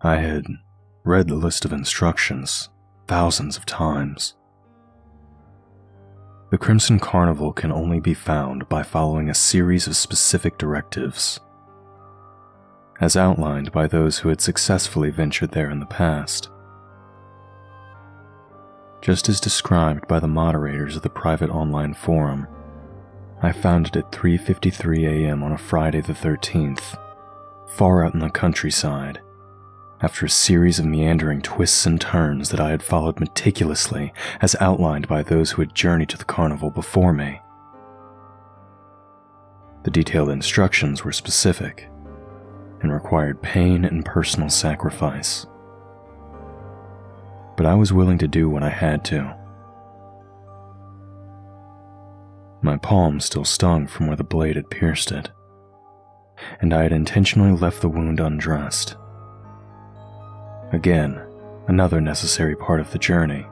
I had read the list of instructions thousands of times. The Crimson Carnival can only be found by following a series of specific directives, as outlined by those who had successfully ventured there in the past. Just as described by the moderators of the private online forum, I found it at 3:53 a.m. on a Friday the 13th, far out in the countryside, after a series of meandering twists and turns that I had followed meticulously as outlined by those who had journeyed to the carnival before me. The detailed instructions were specific and required pain and personal sacrifice, but I was willing to do what I had to. My palm still stung from where the blade had pierced it, and I had intentionally left the wound undressed. Again, another necessary part of the journey.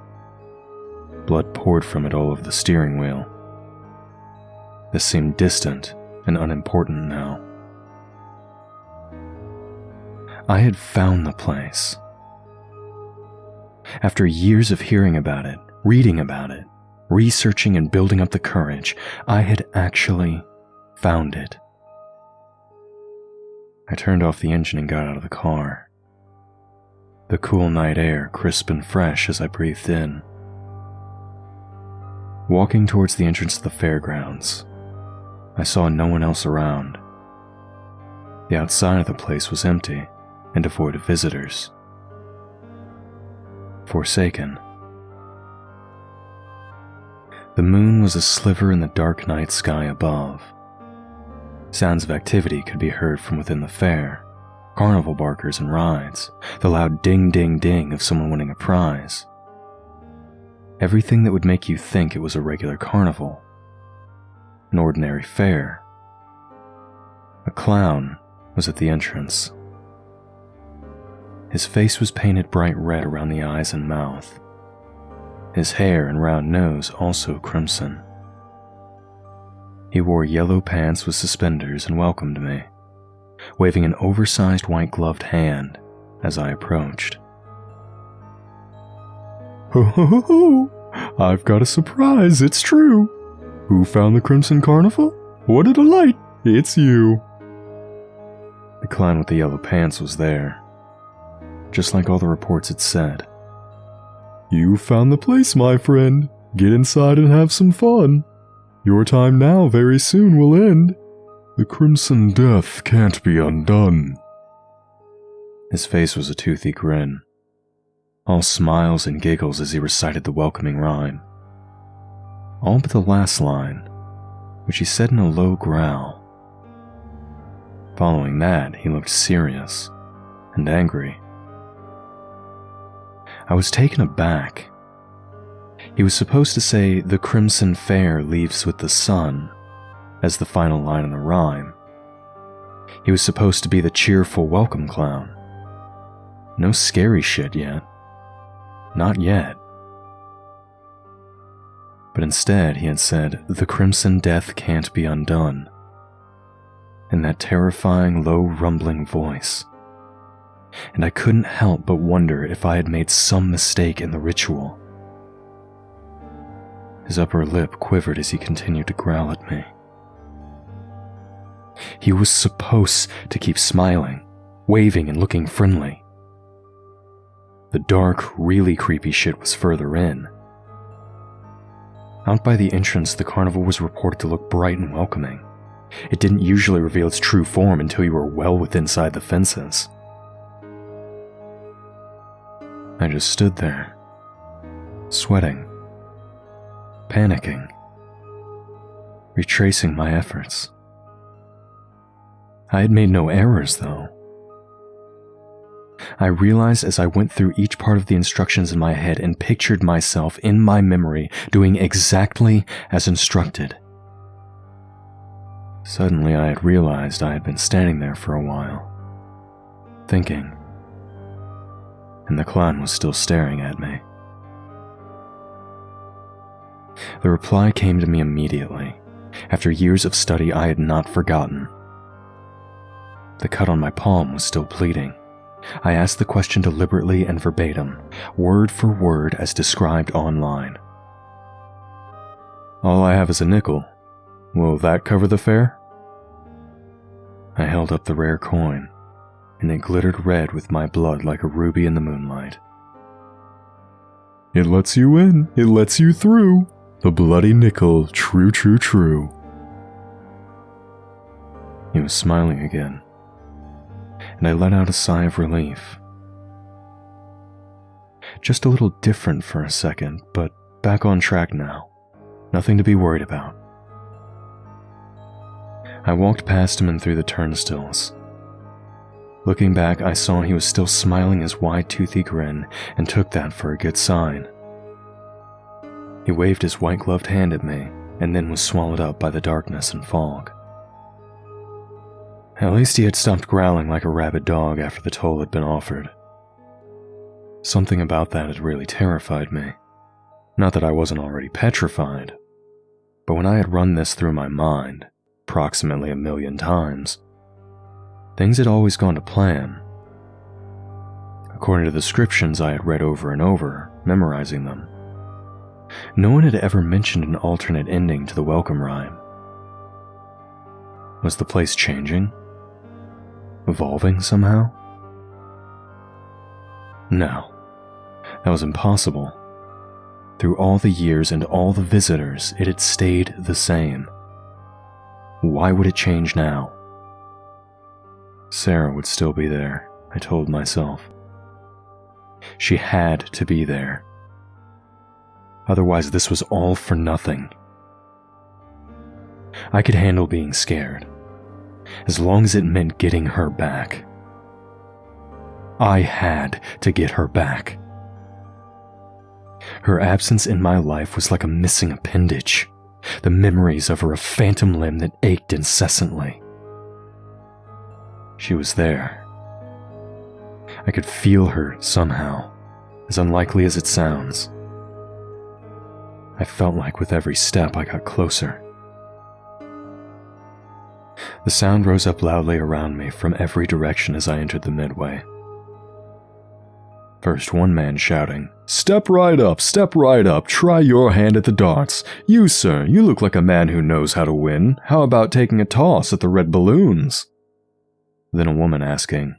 Blood poured from it all over the steering wheel. This seemed distant and unimportant now. I had found the place. After years of hearing about it, reading about it, researching and building up the courage, I had actually found it. I turned off the engine and got out of the car. The cool night air crisp and fresh as I breathed in. Walking towards the entrance to the fairgrounds, I saw no one else around. The outside of the place was empty and devoid of visitors. Forsaken. The moon was a sliver in the dark night sky above. Sounds of activity could be heard from within the fair. Carnival barkers and rides, the loud ding-ding-ding of someone winning a prize. Everything that would make you think it was a regular carnival. An ordinary fair. A clown was at the entrance. His face was painted bright red around the eyes and mouth. His hair and round nose also crimson. He wore yellow pants with suspenders and welcomed me, waving an oversized white-gloved hand as I approached. "Ho ho ho ho! I've got a surprise, it's true! Who found the Crimson Carnival? What a delight! It's you!" The clown with the yellow pants was there, just like all the reports had said. "You found the place, my friend. Get inside and have some fun. Your time now very soon will end. The Crimson Death can't be undone." His face was a toothy grin, all smiles and giggles as he recited the welcoming rhyme. All but the last line, which he said in a low growl. Following that, he looked serious and angry. I was taken aback. He was supposed to say, "The Crimson Fair leaves with the sun," as the final line in the rhyme. He was supposed to be the cheerful welcome clown. No scary shit yet. Not yet. But instead he had said, "The Crimson Death can't be undone," in that terrifying, low, rumbling voice. And I couldn't help but wonder if I had made some mistake in the ritual. His upper lip quivered as he continued to growl at me. He was supposed to keep smiling, waving and looking friendly. The dark, really creepy shit was further in. Out by the entrance, the carnival was reported to look bright and welcoming. It didn't usually reveal its true form until you were well within inside the fences. I just stood there, sweating, panicking, retracing my efforts. I had made no errors, though. I realized as I went through each part of the instructions in my head and pictured myself in my memory doing exactly as instructed. Suddenly, I had realized I had been standing there for a while, thinking, and the clown was still staring at me. The reply came to me immediately. After years of study, I had not forgotten. The cut on my palm was still bleeding, I asked the question deliberately and verbatim, word for word as described online. All I have is a nickel. Will that cover the fare? I held up the rare coin, and it glittered red with my blood like a ruby in the moonlight. It lets you in, it lets you through. The bloody nickel, true, true, true. He was smiling again, and I let out a sigh of relief. Just a little different for a second, but back on track now. Nothing to be worried about. I walked past him and through the turnstiles. Looking back, I saw he was still smiling his wide-toothy grin and took that for a good sign. He waved his white-gloved hand at me and then was swallowed up by the darkness and fog. At least he had stopped growling like a rabid dog after the toll had been offered. Something about that had really terrified me. Not that I wasn't already petrified, but when I had run this through my mind, approximately 1,000,000 times, things had always gone to plan. According to the descriptions I had read over and over, memorizing them, no one had ever mentioned an alternate ending to the welcome rhyme. Was the place changing? Evolving somehow? No, that was impossible. Through all the years and all the visitors, it had stayed the same. Why would it change now? Sarah would still be there, I told myself. She had to be there. Otherwise, this was all for nothing. I could handle being scared, as long as it meant getting her back. I had to get her back. Her absence in my life was like a missing appendage, the memories of her a phantom limb that ached incessantly. She was there. I could feel her somehow, as unlikely as it sounds. I felt like with every step I got closer. The sound rose up loudly around me from every direction as I entered the midway. First one man shouting, step right up, try your hand at the darts. You, sir, you look like a man who knows how to win. How about taking a toss at the red balloons?" Then a woman asking,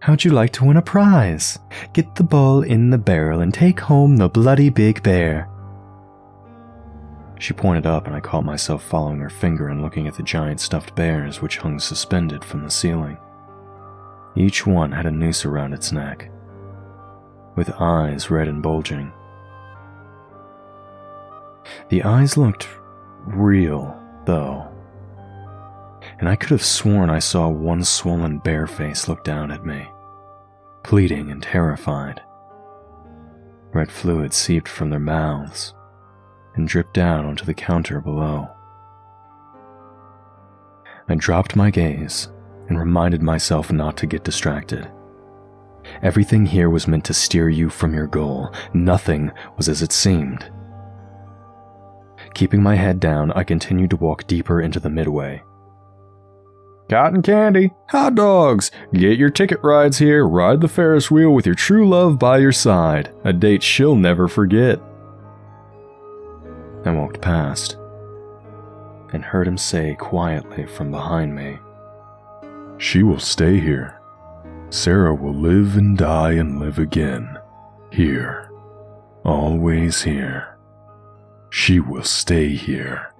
"How'd you like to win a prize? Get the ball in the barrel and take home the bloody big bear." She pointed up and I caught myself following her finger and looking at the giant stuffed bears which hung suspended from the ceiling. Each one had a noose around its neck, with eyes red and bulging. The eyes looked real, though, and I could have sworn I saw one swollen bear face look down at me, pleading and terrified. Red fluid seeped from their mouths and dripped down onto the counter below. I dropped my gaze and reminded myself not to get distracted. Everything here was meant to steer you from your goal. Nothing was as it seemed. Keeping my head down, I continued to walk deeper into the midway. "Cotton candy, hot dogs, get your ticket rides here, ride the Ferris wheel with your true love by your side, a date she'll never forget." I walked past and heard him say quietly from behind me, "She will stay here. Sarah will live and die and live again. Here. Always here. She will stay here.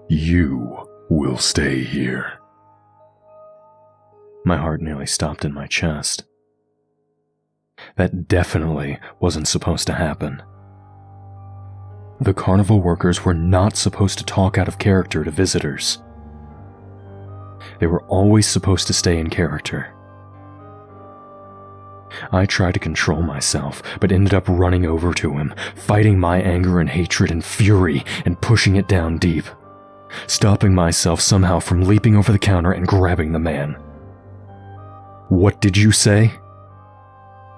You will stay here." My heart nearly stopped in my chest. That definitely wasn't supposed to happen. The carnival workers were not supposed to talk out of character to visitors. They were always supposed to stay in character. I tried to control myself, but ended up running over to him, fighting my anger and hatred and fury and pushing it down deep, stopping myself somehow from leaping over the counter and grabbing the man. "What did you say?"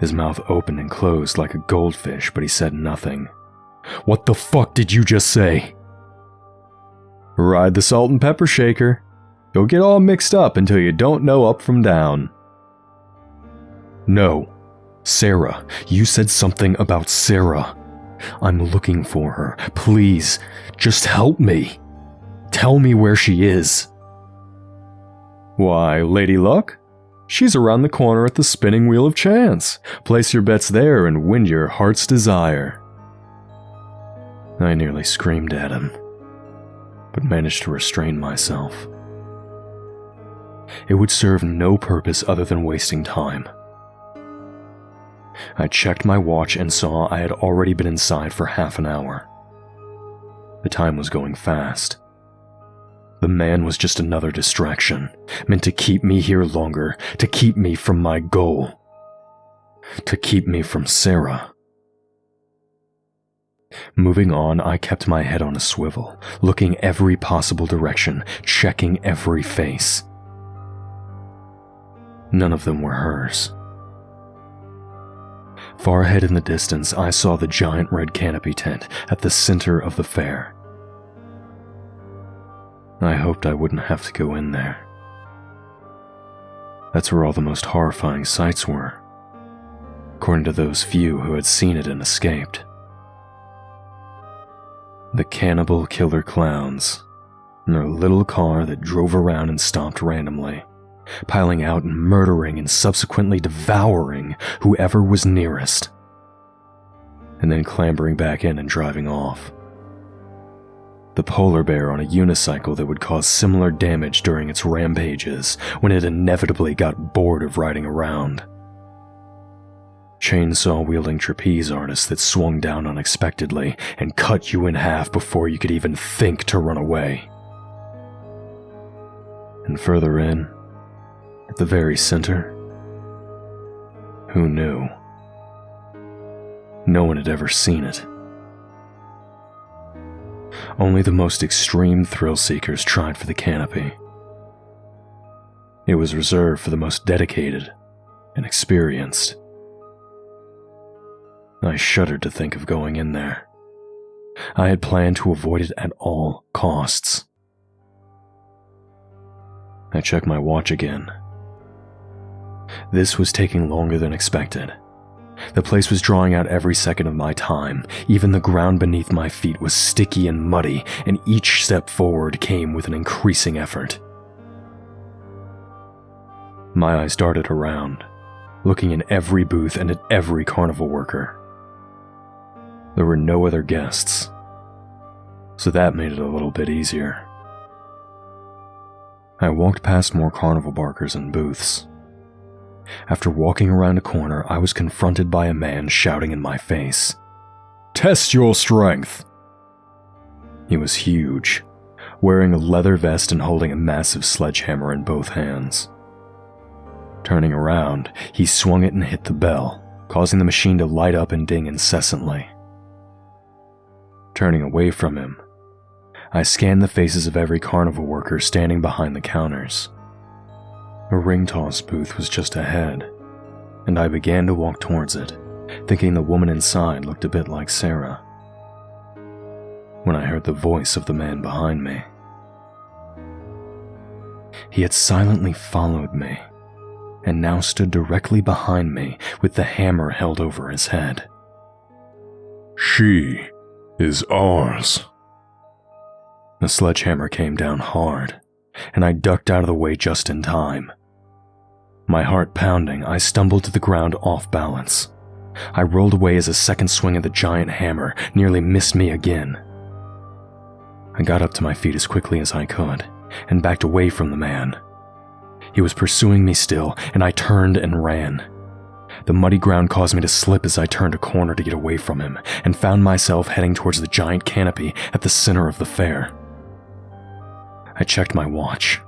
His mouth opened and closed like a goldfish, but he said nothing. "What the fuck did you just say?" "Ride the salt and pepper shaker. You'll get all mixed up until you don't know up from down." No. Sarah. You said something about Sarah. I'm looking for her. Please, just help me. Tell me where she is. Why, Lady Luck? She's around the corner at the spinning wheel of chance. Place your bets there and win your heart's desire. I nearly screamed at him, but managed to restrain myself. It would serve no purpose other than wasting time. I checked my watch and saw I had already been inside for half an hour. The time was going fast. The man was just another distraction, meant to keep me here longer, to keep me from my goal, to keep me from Sarah. Moving on, I kept my head on a swivel, looking every possible direction, checking every face. None of them were hers. Far ahead in the distance, I saw the giant red canopy tent at the center of the fair. I hoped I wouldn't have to go in there. That's where all the most horrifying sights were, according to those few who had seen it and escaped. The cannibal killer clowns in their little car that drove around and stopped randomly, piling out and murdering and subsequently devouring whoever was nearest, and then clambering back in and driving off. The polar bear on a unicycle that would cause similar damage during its rampages when it inevitably got bored of riding around. Chainsaw-wielding trapeze artists that swung down unexpectedly and cut you in half before you could even think to run away. And further in, at the very center, who knew? No one had ever seen it. Only the most extreme thrill-seekers tried for the canopy. It was reserved for the most dedicated and experienced. I shuddered to think of going in there. I had planned to avoid it at all costs. I checked my watch again. This was taking longer than expected. The place was drawing out every second of my time. Even the ground beneath my feet was sticky and muddy, and each step forward came with an increasing effort. My eyes darted around, looking in every booth and at every carnival worker. There were no other guests, so that made it a little bit easier. I walked past more carnival barkers and booths. After walking around a corner, I was confronted by a man shouting in my face, "Test your strength!" He was huge, wearing a leather vest and holding a massive sledgehammer in both hands. Turning around, he swung it and hit the bell, causing the machine to light up and ding incessantly. Turning away from him, I scanned the faces of every carnival worker standing behind the counters. A ring toss booth was just ahead, and I began to walk towards it, thinking the woman inside looked a bit like Sarah, when I heard the voice of the man behind me. He had silently followed me, and now stood directly behind me with the hammer held over his head. "She is ours." The sledgehammer came down hard, and I ducked out of the way just in time. My heart pounding, I stumbled to the ground off balance. I rolled away as a second swing of the giant hammer nearly missed me again. I got up to my feet as quickly as I could, and backed away from the man. He was pursuing me still, and I turned and ran. The muddy ground caused me to slip as I turned a corner to get away from him, and found myself heading towards the giant canopy at the center of the fair. I checked my watch.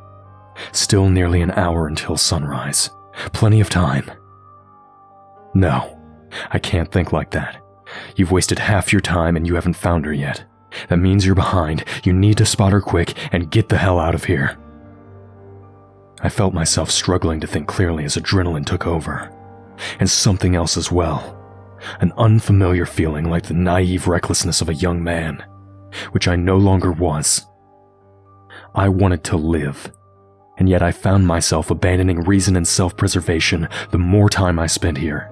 Still nearly an hour until sunrise. Plenty of time. No, I can't think like that. You've wasted half your time and you haven't found her yet. That means you're behind. You need to spot her quick and get the hell out of here. I felt myself struggling to think clearly as adrenaline took over. And something else as well. An unfamiliar feeling like the naive recklessness of a young man, which I no longer was. I wanted to live, and yet I found myself abandoning reason and self-preservation the more time I spent here.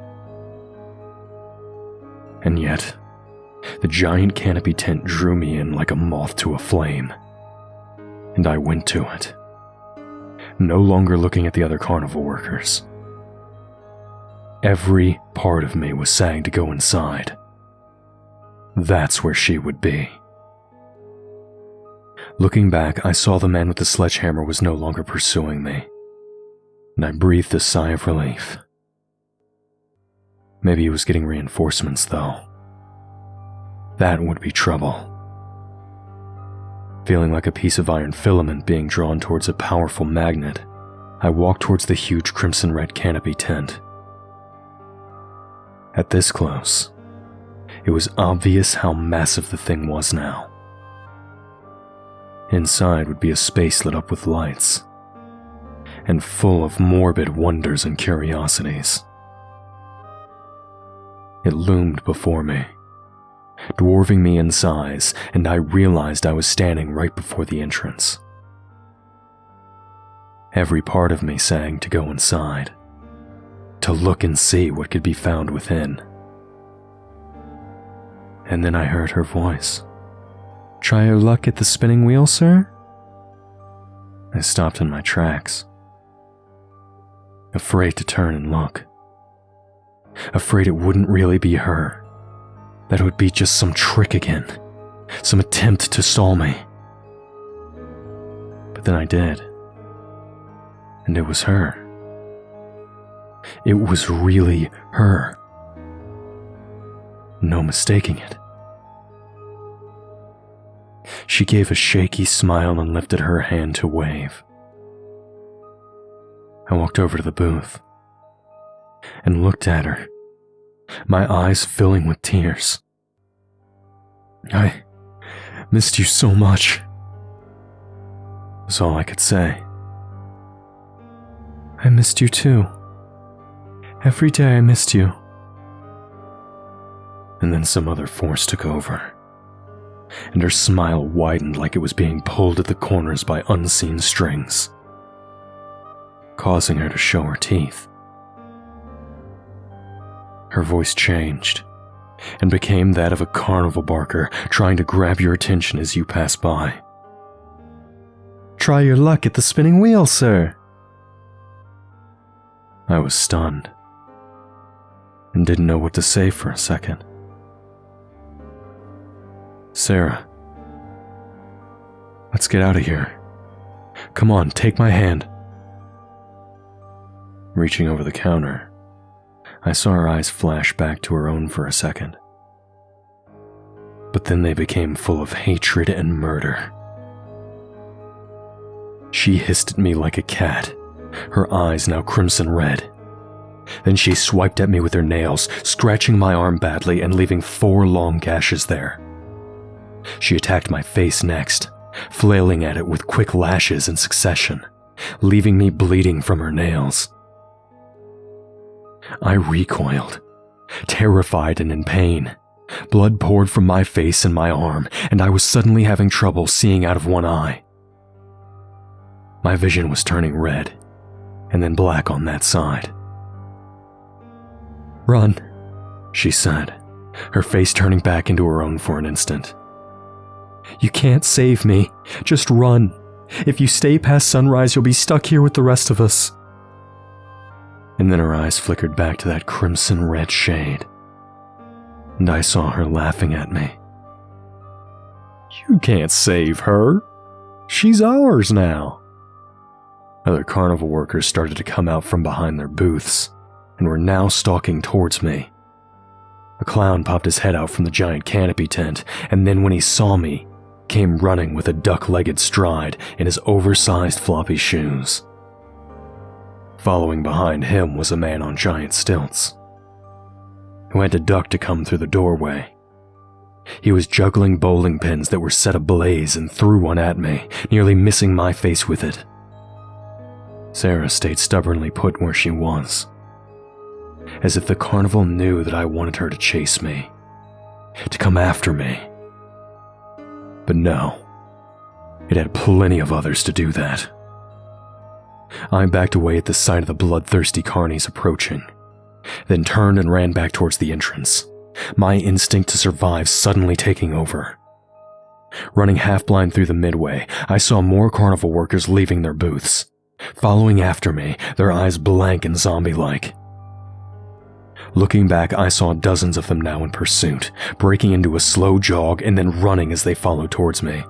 And yet, the giant canopy tent drew me in like a moth to a flame, and I went to it, no longer looking at the other carnival workers. Every part of me was saying to go inside. That's where she would be. Looking back, I saw the man with the sledgehammer was no longer pursuing me, and I breathed a sigh of relief. Maybe he was getting reinforcements, though. That would be trouble. Feeling like a piece of iron filament being drawn towards a powerful magnet, I walked towards the huge crimson-red canopy tent. At this close, it was obvious how massive the thing was now. Inside would be a space lit up with lights, and full of morbid wonders and curiosities. It loomed before me, dwarfing me in size, and I realized I was standing right before the entrance. Every part of me sang to go inside, to look and see what could be found within. And then I heard her voice. "Try your luck at the spinning wheel, sir?" I stopped in my tracks, afraid to turn and look. Afraid it wouldn't really be her, that it would be just some trick again, some attempt to stall me. But then I did, and it was her. It was really her. No mistaking it. She gave a shaky smile and lifted her hand to wave. I walked over to the booth and looked at her, my eyes filling with tears. "I missed you so much," was all I could say. "I missed you too. Every day I missed you." And then some other force took over, and her smile widened like it was being pulled at the corners by unseen strings, causing her to show her teeth. Her voice changed and became that of a carnival barker trying to grab your attention as you pass by. "Try your luck at the spinning wheel, sir." I was stunned and didn't know what to say for a second. "Sarah, let's get out of here. Come on, take my hand." Reaching over the counter, I saw her eyes flash back to her own for a second. But then they became full of hatred and murder. She hissed at me like a cat, her eyes now crimson red. Then she swiped at me with her nails, scratching my arm badly and leaving 4 long gashes there. She attacked my face next, flailing at it with quick lashes in succession, leaving me bleeding from her nails. I recoiled, terrified and in pain. Blood poured from my face and my arm, and I was suddenly having trouble seeing out of one eye. My vision was turning red, and then black on that side. "Run," she said, her face turning back into her own for an instant. "You can't save me. Just run. If you stay past sunrise, you'll be stuck here with the rest of us." And then her eyes flickered back to that crimson red shade, and I saw her laughing at me. "You can't save her. She's ours now." Other carnival workers started to come out from behind their booths and were now stalking towards me. A clown popped his head out from the giant canopy tent, and then when he saw me, came running with a duck-legged stride in his oversized floppy shoes. Following behind him was a man on giant stilts, who had to duck to come through the doorway. He was juggling bowling pins that were set ablaze and threw one at me, nearly missing my face with it. Sarah stayed stubbornly put where she was, as if the carnival knew that I wanted her to chase me, to come after me. But no, it had plenty of others to do that. I backed away at the sight of the bloodthirsty carnies approaching, then turned and ran back towards the entrance, my instinct to survive suddenly taking over. Running half-blind through the midway, I saw more carnival workers leaving their booths, following after me, their eyes blank and zombie-like. Looking back, I saw dozens of them now in pursuit, breaking into a slow jog and then running as they followed towards me.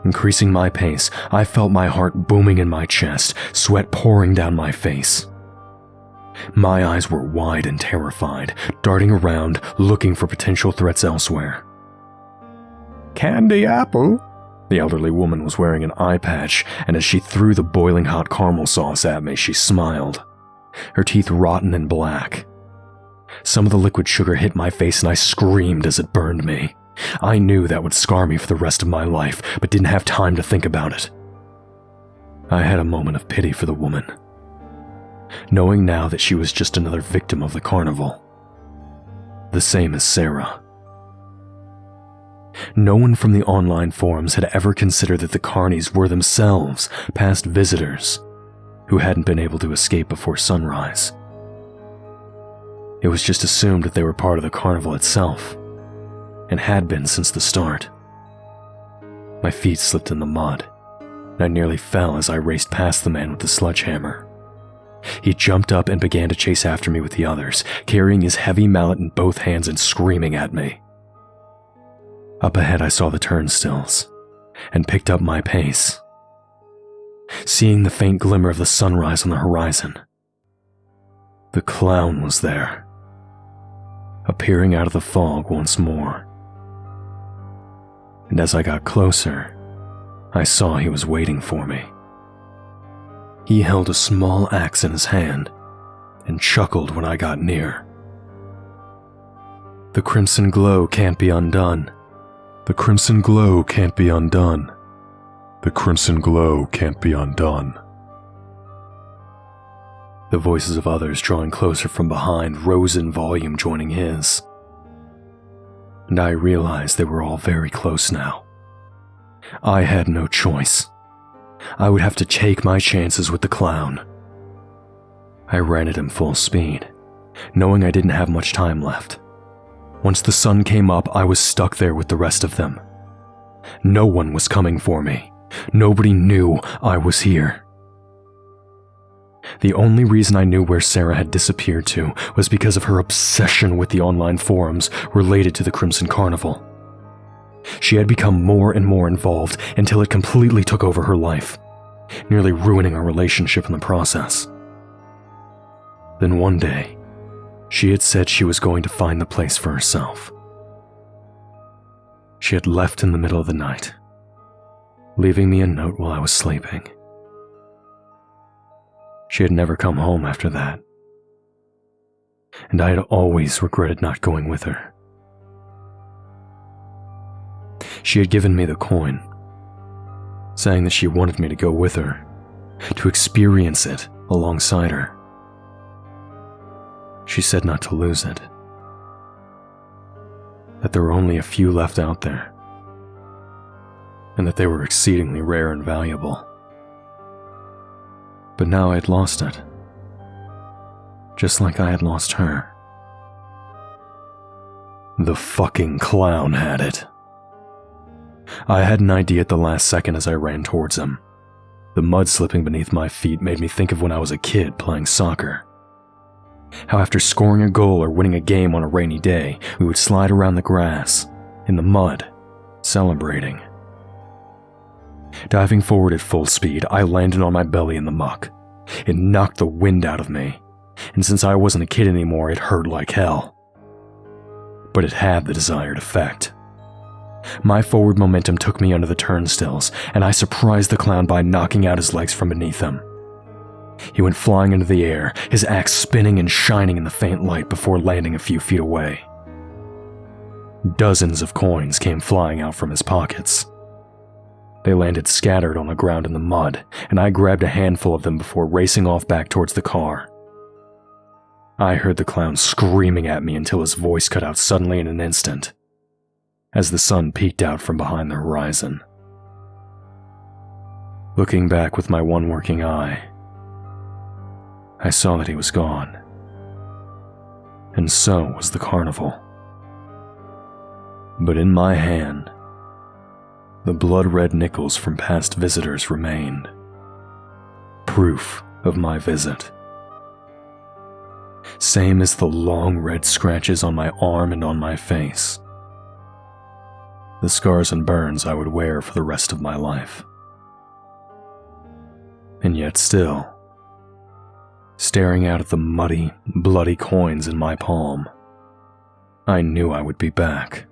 Increasing my pace, I felt my heart booming in my chest, sweat pouring down my face. My eyes were wide and terrified, darting around, looking for potential threats elsewhere. "Candy apple?" The elderly woman was wearing an eye patch, and as she threw the boiling hot caramel sauce at me, she smiled, her teeth rotten and black. Some of the liquid sugar hit my face and I screamed as it burned me. I knew that would scar me for the rest of my life, but didn't have time to think about it. I had a moment of pity for the woman, knowing now that she was just another victim of the carnival. The same as Sarah. No one from the online forums had ever considered that the carnies were themselves past visitors who hadn't been able to escape before sunrise. It was just assumed that they were part of the carnival itself, and had been since the start. My feet slipped in the mud, and I nearly fell as I raced past the man with the sledgehammer. He jumped up and began to chase after me with the others, carrying his heavy mallet in both hands and screaming at me. Up ahead I saw the turnstiles, and picked up my pace, seeing the faint glimmer of the sunrise on the horizon. The clown was there, appearing out of the fog once more. And as I got closer, I saw he was waiting for me. He held a small axe in his hand and chuckled when I got near. "The crimson glow can't be undone. The crimson glow can't be undone. The crimson glow can't be undone." The voices of others drawing closer from behind rose in volume, joining his. And I realized they were all very close now. I had no choice. I would have to take my chances with the clown. I ran at him full speed, knowing I didn't have much time left. Once the sun came up, I was stuck there with the rest of them. No one was coming for me. Nobody knew I was here. The only reason I knew where Sarah had disappeared to was because of her obsession with the online forums related to the Crimson Carnival. She had become more and more involved until it completely took over her life, nearly ruining our relationship in the process. Then one day, she had said she was going to find the place for herself. She had left in the middle of the night, leaving me a note while I was sleeping. She had never come home after that, and I had always regretted not going with her. She had given me the coin, saying that she wanted me to go with her, to experience it alongside her. She said not to lose it, that there were only a few left out there, and that they were exceedingly rare and valuable. But now I had lost it, just like I had lost her. The fucking clown had it. I had an idea at the last second as I ran towards him. The mud slipping beneath my feet made me think of when I was a kid playing soccer. How after scoring a goal or winning a game on a rainy day, we would slide around the grass, in the mud, celebrating. Diving forward at full speed, I landed on my belly in the muck. It knocked the wind out of me, and since I wasn't a kid anymore, it hurt like hell. But it had the desired effect. My forward momentum took me under the turnstiles, and I surprised the clown by knocking out his legs from beneath him. He went flying into the air, his axe spinning and shining in the faint light before landing a few feet away. Dozens of coins came flying out from his pockets. They landed scattered on the ground in the mud, and I grabbed a handful of them before racing off back towards the car. I heard the clown screaming at me until his voice cut out suddenly in an instant, as the sun peeked out from behind the horizon. Looking back with my one working eye, I saw that he was gone. And so was the carnival. But in my hand, the blood-red nickels from past visitors remained. Proof of my visit. Same as the long red scratches on my arm and on my face. The scars and burns I would wear for the rest of my life. And yet still, staring out at the muddy, bloody coins in my palm, I knew I would be back.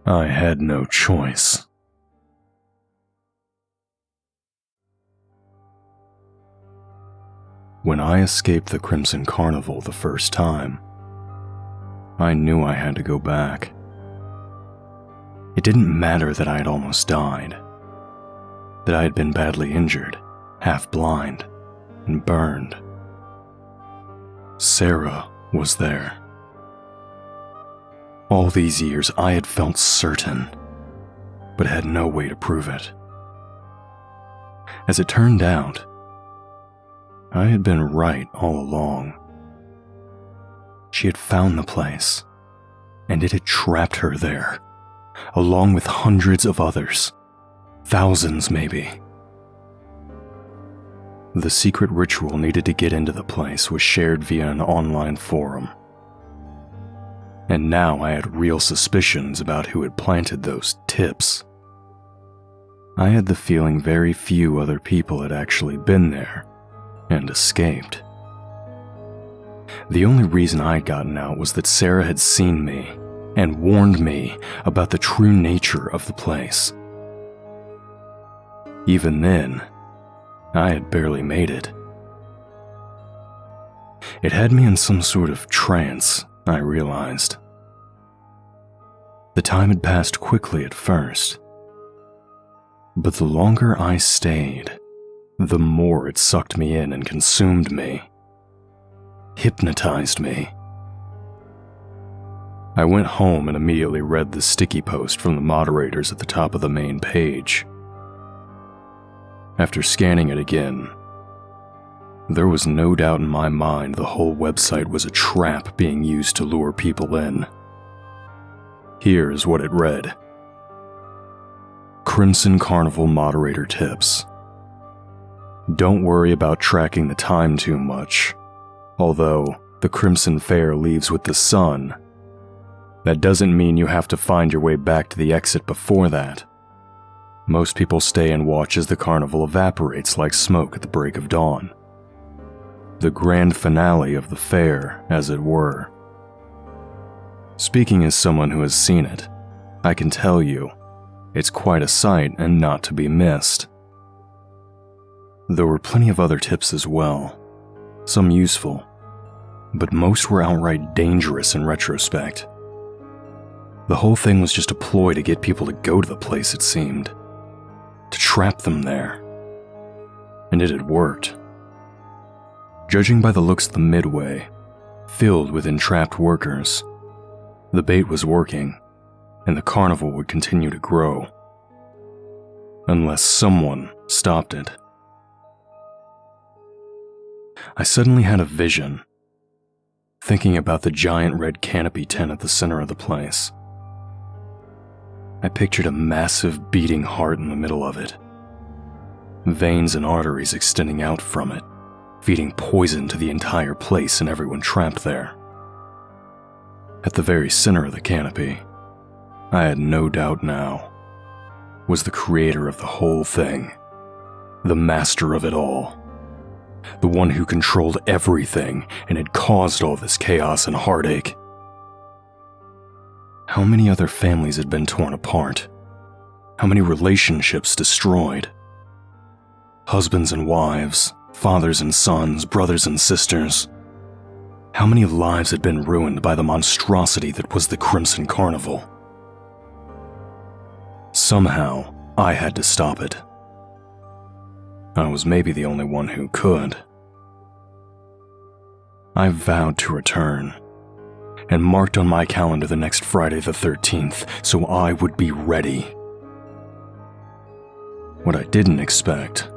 I had no choice. When I escaped the Crimson Carnival the first time, I knew I had to go back. It didn't matter that I had almost died, that I had been badly injured, half blind, and burned. Sarah was there. All these years I had felt certain, but had no way to prove it. As it turned out, I had been right all along. She had found the place, and it had trapped her there, along with hundreds of others, thousands maybe. The secret ritual needed to get into the place was shared via an online forum. And now I had real suspicions about who had planted those tips. I had the feeling very few other people had actually been there and escaped. The only reason I'd gotten out was that Sarah had seen me and warned me about the true nature of the place. Even then, I had barely made it. It had me in some sort of trance, I realized. The time had passed quickly at first, but the longer I stayed, the more it sucked me in and consumed me, hypnotized me. I went home and immediately read the sticky post from the moderators at the top of the main page. After scanning it again, there was no doubt in my mind the whole website was a trap being used to lure people in. Here's what it read. Crimson Carnival moderator tips. Don't worry about tracking the time too much. Although the Crimson Fair leaves with the sun, that doesn't mean you have to find your way back to the exit before that. Most people stay and watch as the carnival evaporates like smoke at the break of dawn. The grand finale of the fair, as it were. Speaking as someone who has seen it, I can tell you, it's quite a sight and not to be missed. There were plenty of other tips as well, some useful, but most were outright dangerous in retrospect. The whole thing was just a ploy to get people to go to the place, it seemed, to trap them there. And it had worked. Judging by the looks of the midway, filled with entrapped workers, the bait was working, and the carnival would continue to grow. Unless someone stopped it. I suddenly had a vision, thinking about the giant red canopy tent at the center of the place. I pictured a massive beating heart in the middle of it, veins and arteries extending out from it, feeding poison to the entire place and everyone trapped there. At the very center of the canopy, I had no doubt now, was the creator of the whole thing, the master of it all, the one who controlled everything and had caused all this chaos and heartache. How many other families had been torn apart? How many relationships destroyed? Husbands and wives, fathers and sons, brothers and sisters. How many lives had been ruined by the monstrosity that was the Crimson Carnival? Somehow, I had to stop it. I was maybe the only one who could. I vowed to return, and marked on my calendar the next Friday the 13th, so I would be ready. What I didn't expect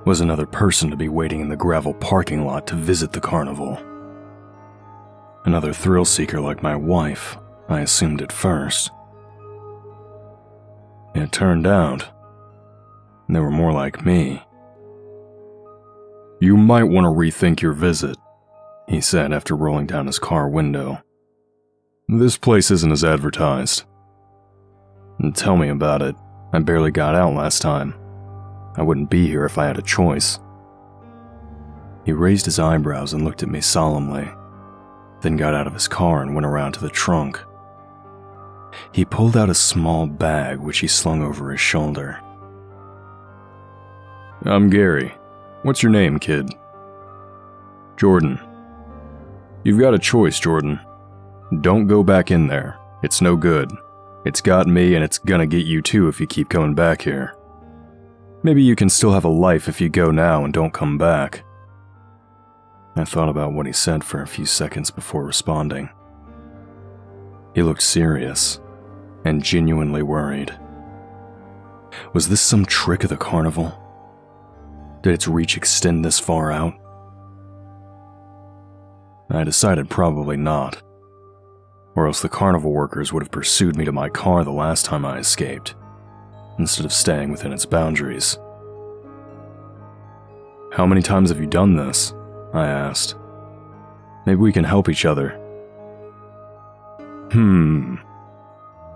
was another person to be waiting in the gravel parking lot to visit the carnival. Another thrill seeker like my wife, I assumed at first. It turned out they were more like me. "You might want to rethink your visit," he said after rolling down his car window. "This place isn't as advertised." And tell me about it. I barely got out last time. I wouldn't be here if I had a choice. He raised his eyebrows and looked at me solemnly, then got out of his car and went around to the trunk. He pulled out a small bag which he slung over his shoulder. "I'm Gary. What's your name, kid?" "Jordan." "You've got a choice, Jordan. Don't go back in there. It's no good. It's got me and it's gonna get you too if you keep coming back here. Maybe you can still have a life if you go now and don't come back." I thought about what he said for a few seconds before responding. He looked serious and genuinely worried. Was this some trick of the carnival? Did its reach extend this far out? I decided probably not, or else the carnival workers would have pursued me to my car the last time I escaped, instead of staying within its boundaries. "How many times have you done this?" I asked. "Maybe we can help each other."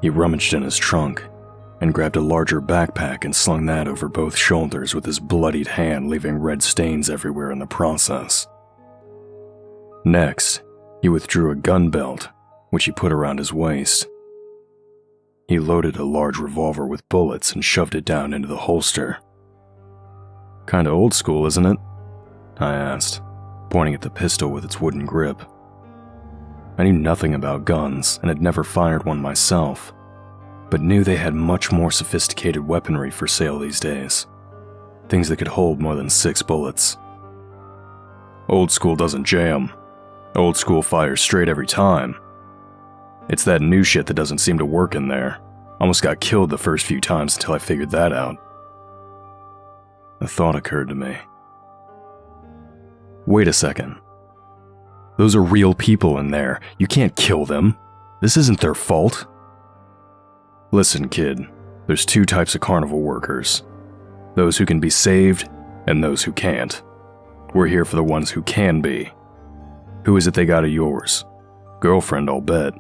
He rummaged in his trunk and grabbed a larger backpack and slung that over both shoulders with his bloodied hand, leaving red stains everywhere in the process. Next, he withdrew a gun belt, which he put around his waist. He loaded a large revolver with bullets and shoved it down into the holster. "Kinda old school, isn't it?" I asked, pointing at the pistol with its wooden grip. I knew nothing about guns and had never fired one myself, but knew they had much more sophisticated weaponry for sale these days. Things that could hold more than 6 bullets. "Old school doesn't jam. Old school fires straight every time. It's that new shit that doesn't seem to work in there. Almost got killed the first few times until I figured that out." A thought occurred to me. Wait a second. Those are real people in there. You can't kill them. This isn't their fault. "Listen, kid, there's 2 types of carnival workers. Those who can be saved and those who can't. We're here for the ones who can be. Who is it they got of yours? Girlfriend, I'll bet."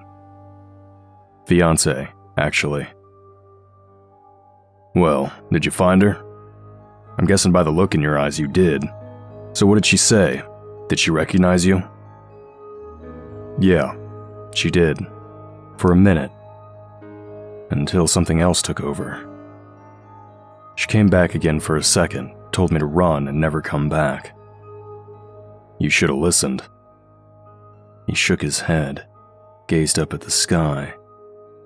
"Fiancé, actually." "Well, did you find her?" "I'm guessing by the look in your eyes you did. So what did she say? Did she recognize you?" "Yeah, she did. For a minute. Until something else took over. She came back again for a second, told me to run and never come back." "You should have listened." He shook his head, gazed up at the sky,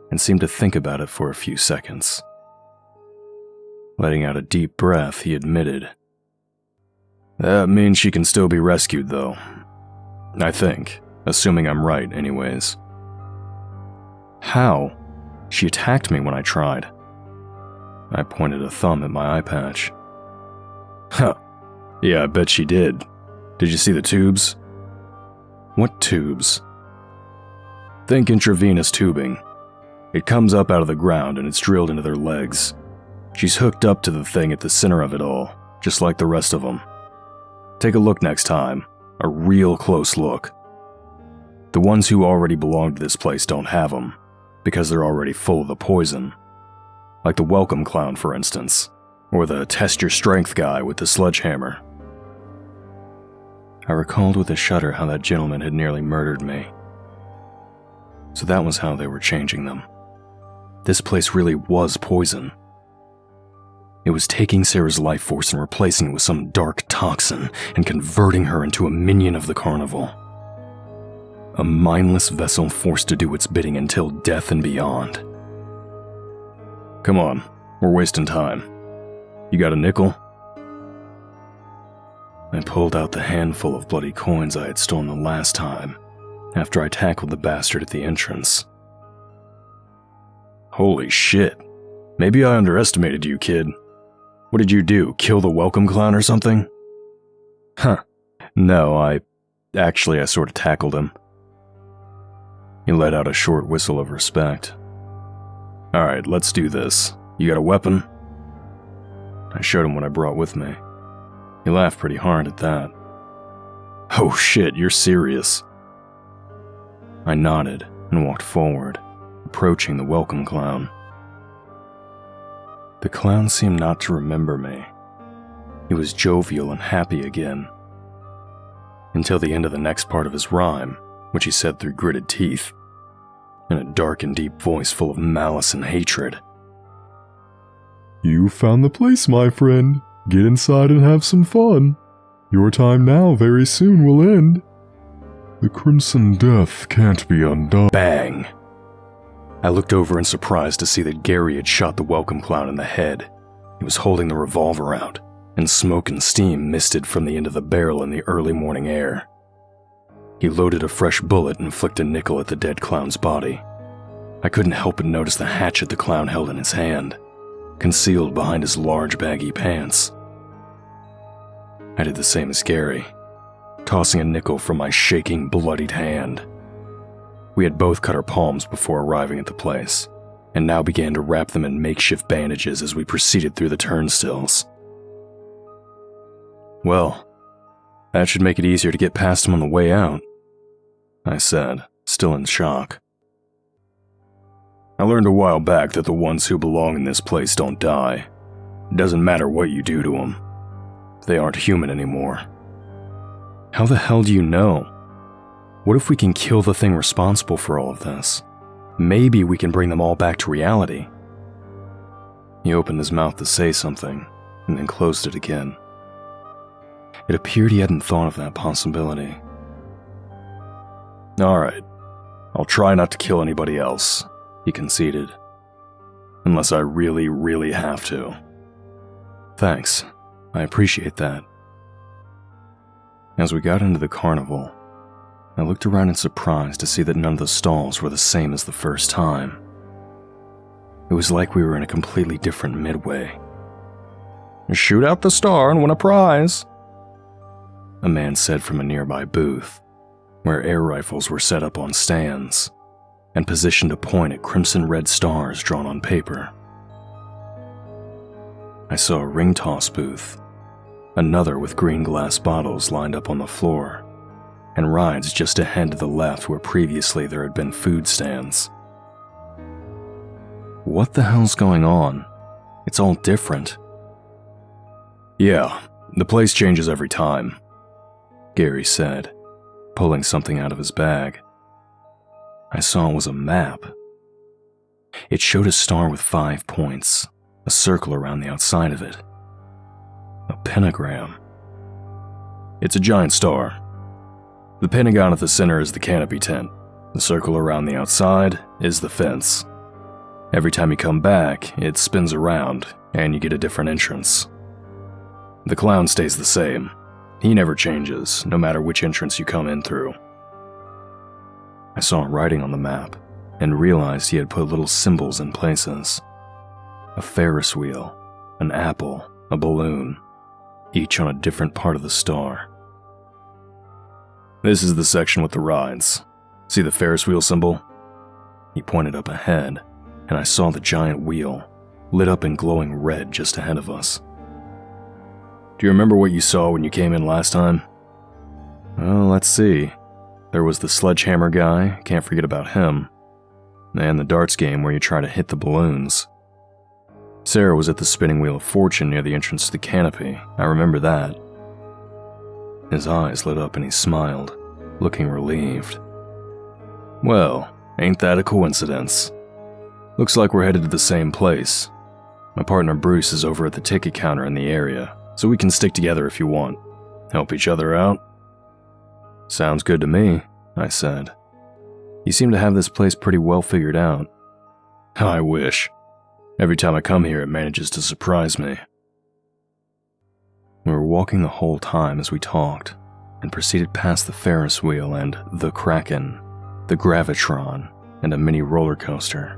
and seemed to think about it for a few seconds. Letting out a deep breath, he admitted, "That means she can still be rescued, though. I think, assuming I'm right, anyways." "How? She attacked me when I tried." I pointed a thumb at my eye patch. "Huh. Yeah, I bet she did. Did you see the tubes?" "What tubes?" "Think intravenous tubing. It comes up out of the ground and it's drilled into their legs. She's hooked up to the thing at the center of it all, just like the rest of them. Take a look next time. A real close look. The ones who already belong to this place don't have them, because they're already full of the poison. Like the welcome clown, for instance, or the test your strength guy with the sledgehammer." I recalled with a shudder how that gentleman had nearly murdered me. So that was how they were changing them. This place really was poison. It was taking Sarah's life force and replacing it with some dark toxin and converting her into a minion of the carnival. A mindless vessel forced to do its bidding until death and beyond. "Come on, we're wasting time. You got a nickel?" I pulled out the handful of bloody coins I had stolen the last time, after I tackled the bastard at the entrance. "Holy shit. Maybe I underestimated you, kid. What did you do, kill the welcome clown or something? Huh. No, I sort of tackled him. He let out a short whistle of respect. Alright, let's do this. You got a weapon? I showed him what I brought with me. He laughed pretty hard at that. Oh shit, you're serious. I nodded and walked forward, approaching the welcome clown. The clown seemed not to remember me. He was jovial and happy again. Until the end of the next part of his rhyme, which he said through gritted teeth, in a dark and deep voice full of malice and hatred. You found the place, my friend. Get inside and have some fun. Your time now very soon will end. The Crimson Death can't be undone. Bang! I looked over in surprise to see that Gary had shot the welcome clown in the head. He was holding the revolver out, and smoke and steam misted from the end of the barrel in the early morning air. He loaded a fresh bullet and flicked a nickel at the dead clown's body. I couldn't help but notice the hatchet the clown held in his hand, concealed behind his large baggy pants. I did the same as Gary, tossing a nickel from my shaking, bloodied hand. We had both cut our palms before arriving at the place, and now began to wrap them in makeshift bandages as we proceeded through the turnstiles. Well, that should make it easier to get past him on the way out, I said, still in shock. I learned a while back that the ones who belong in this place don't die. It doesn't matter what you do to them. They aren't human anymore. How the hell do you know? What if we can kill the thing responsible for all of this? Maybe we can bring them all back to reality. He opened his mouth to say something, and then closed it again. It appeared he hadn't thought of that possibility. Alright, I'll try not to kill anybody else, he conceded. Unless I really, really have to. Thanks, I appreciate that. As we got into the carnival, I looked around in surprise to see that none of the stalls were the same as the first time. It was like we were in a completely different midway. Shoot out the star and win a prize, a man said from a nearby booth, where air rifles were set up on stands and positioned to point at crimson red stars drawn on paper. I saw a ring toss booth, another with green glass bottles lined up on the floor, and rides just ahead to the left where previously there had been food stands. What the hell's going on? It's all different. Yeah, the place changes every time, Gary said, pulling something out of his bag. I saw it was a map. It showed a star with 5 points, a circle around the outside of it. A pentagram. It's a giant star. The pentagon at the center is the canopy tent. The circle around the outside is the fence. Every time you come back, it spins around, and you get a different entrance. The clown stays the same. He never changes, no matter which entrance you come in through. I saw writing on the map, and realized he had put little symbols in places. A Ferris wheel, an apple, a balloon, each on a different part of the star. This is the section with the rides. See the Ferris wheel symbol? He pointed up ahead, and I saw the giant wheel, lit up in glowing red just ahead of us. Do you remember what you saw when you came in last time? Well, let's see. There was the sledgehammer guy, can't forget about him, and the darts game where you try to hit the balloons. Sarah was at the spinning wheel of fortune near the entrance to the canopy, I remember that. His eyes lit up and he smiled, looking relieved. Well, ain't that a coincidence? Looks like we're headed to the same place. My partner Bruce is over at the ticket counter in the area, so we can stick together if you want. Help each other out? Sounds good to me, I said. You seem to have this place pretty well figured out. I wish. Every time I come here, it manages to surprise me. We were walking the whole time as we talked, and proceeded past the Ferris wheel and the Kraken, the Gravitron, and a mini roller coaster.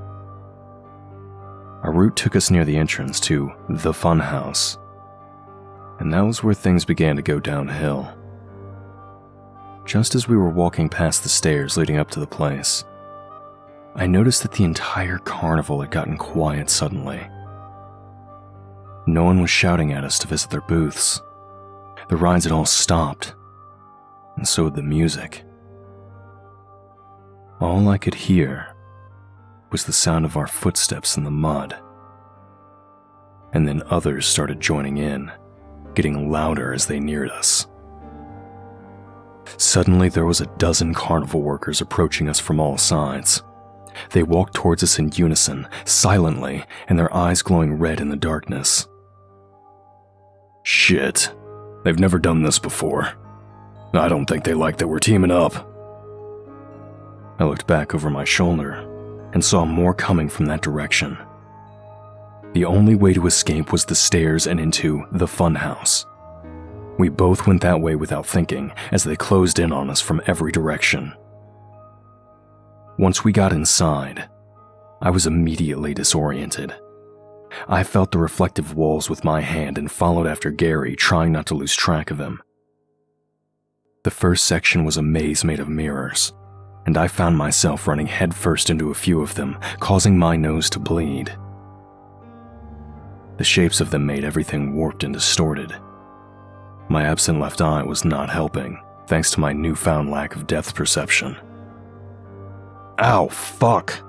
Our route took us near the entrance to the funhouse, and that was where things began to go downhill. Just as we were walking past the stairs leading up to the place, I noticed that the entire carnival had gotten quiet suddenly. No one was shouting at us to visit their booths. The rides had all stopped, and so had the music. All I could hear was the sound of our footsteps in the mud. And then others started joining in, getting louder as they neared us. Suddenly, there was a dozen carnival workers approaching us from all sides. They walked towards us in unison, silently, and their eyes glowing red in the darkness. Shit. They've never done this before. I don't think they like that we're teaming up. I looked back over my shoulder and saw more coming from that direction. The only way to escape was the stairs and into the funhouse. We both went that way without thinking as they closed in on us from every direction. Once we got inside, I was immediately disoriented. I felt the reflective walls with my hand and followed after Gary, trying not to lose track of him. The first section was a maze made of mirrors, and I found myself running headfirst into a few of them, causing my nose to bleed. The shapes of them made everything warped and distorted. My absent left eye was not helping, thanks to my newfound lack of depth perception. Ow, fuck!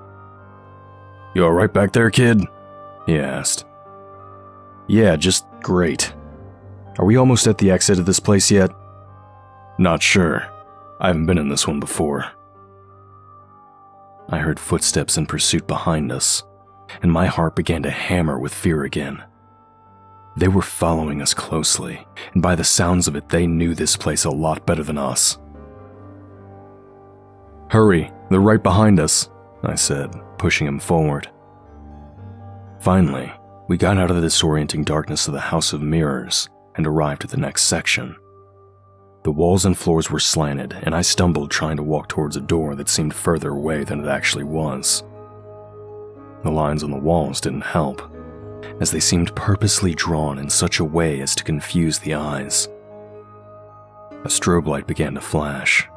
You alright back there, kid? He asked. Yeah, just great. Are we almost at the exit of this place yet? Not sure. I haven't been in this one before. I heard footsteps in pursuit behind us, and my heart began to hammer with fear again. They were following us closely, and by the sounds of it, they knew this place a lot better than us. Hurry, they're right behind us, I said, pushing him forward. Finally, we got out of the disorienting darkness of the House of Mirrors and arrived at the next section. The walls and floors were slanted, and I stumbled trying to walk towards a door that seemed further away than it actually was. The lines on the walls didn't help, as they seemed purposely drawn in such a way as to confuse the eyes. A strobe light began to flash,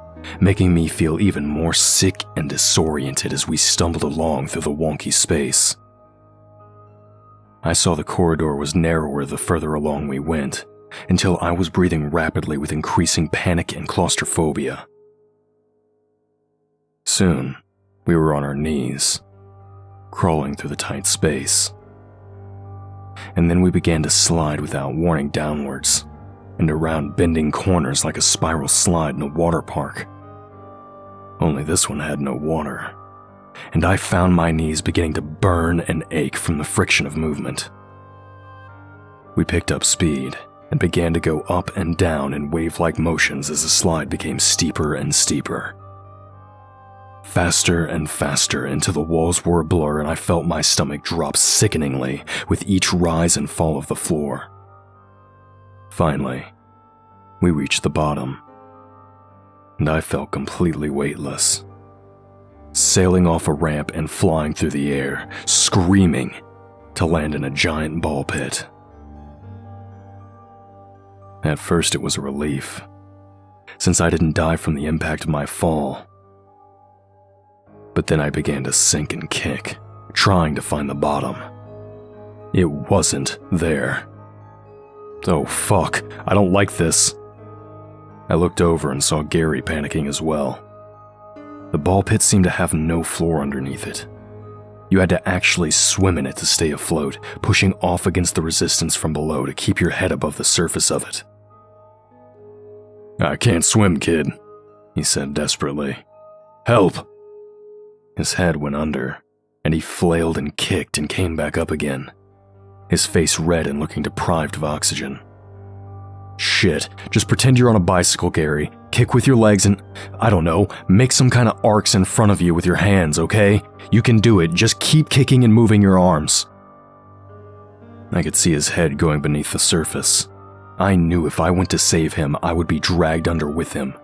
making me feel even more sick and disoriented as we stumbled along through the wonky space. I saw the corridor was narrower the further along we went, until I was breathing rapidly with increasing panic and claustrophobia. Soon, we were on our knees, crawling through the tight space. And then we began to slide without warning downwards, and around bending corners like a spiral slide in a water park. Only this one had no water, and I found my knees beginning to burn and ache from the friction of movement. We picked up speed and began to go up and down in wave-like motions as the slide became steeper and steeper. Faster and faster until the walls were a blur and I felt my stomach drop sickeningly with each rise and fall of the floor. Finally, we reached the bottom, and I felt completely weightless, sailing off a ramp and flying through the air, screaming, to land in a giant ball pit. At first it was a relief, since I didn't die from the impact of my fall. But then I began to sink and kick, trying to find the bottom. It wasn't there. Oh fuck, I don't like this. I looked over and saw Gary panicking as well. The ball pit seemed to have no floor underneath it. You had to actually swim in it to stay afloat, pushing off against the resistance from below to keep your head above the surface of it. I can't swim, kid, he said desperately. Help! His head went under, and he flailed and kicked and came back up again, his face red and looking deprived of oxygen. Shit, just pretend you're on a bicycle, Gary. Kick with your legs and, I don't know, make some kind of arcs in front of you with your hands, okay? You can do it, just keep kicking and moving your arms. I could see his head going beneath the surface. I knew if I went to save him, I would be dragged under with him.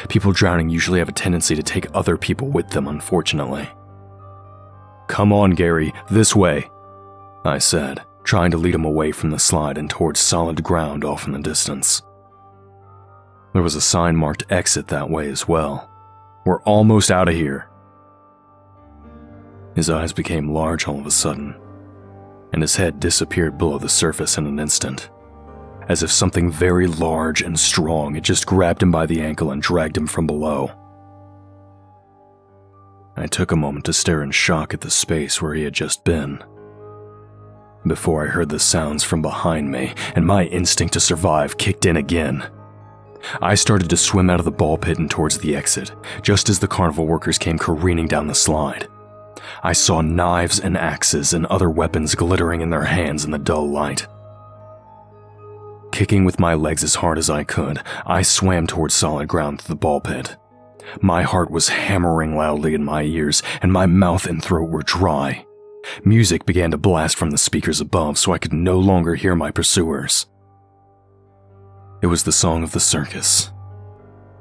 People drowning usually have a tendency to take other people with them, unfortunately. Come on, Gary, this way, I said, trying to lead him away from the slide and towards solid ground off in the distance. There was a sign marked exit that way as well. We're almost out of here. His eyes became large all of a sudden, and his head disappeared below the surface in an instant, as if something very large and strong had just grabbed him by the ankle and dragged him from below. I took a moment to stare in shock at the space where he had just been, before I heard the sounds from behind me and my instinct to survive kicked in again. I started to swim out of the ball pit and towards the exit, just as the carnival workers came careening down the slide. I saw knives and axes and other weapons glittering in their hands in the dull light. Kicking with my legs as hard as I could, I swam towards solid ground to the ball pit. My heart was hammering loudly in my ears, and my mouth and throat were dry. Music began to blast from the speakers above, so I could no longer hear my pursuers. It was the song of the circus,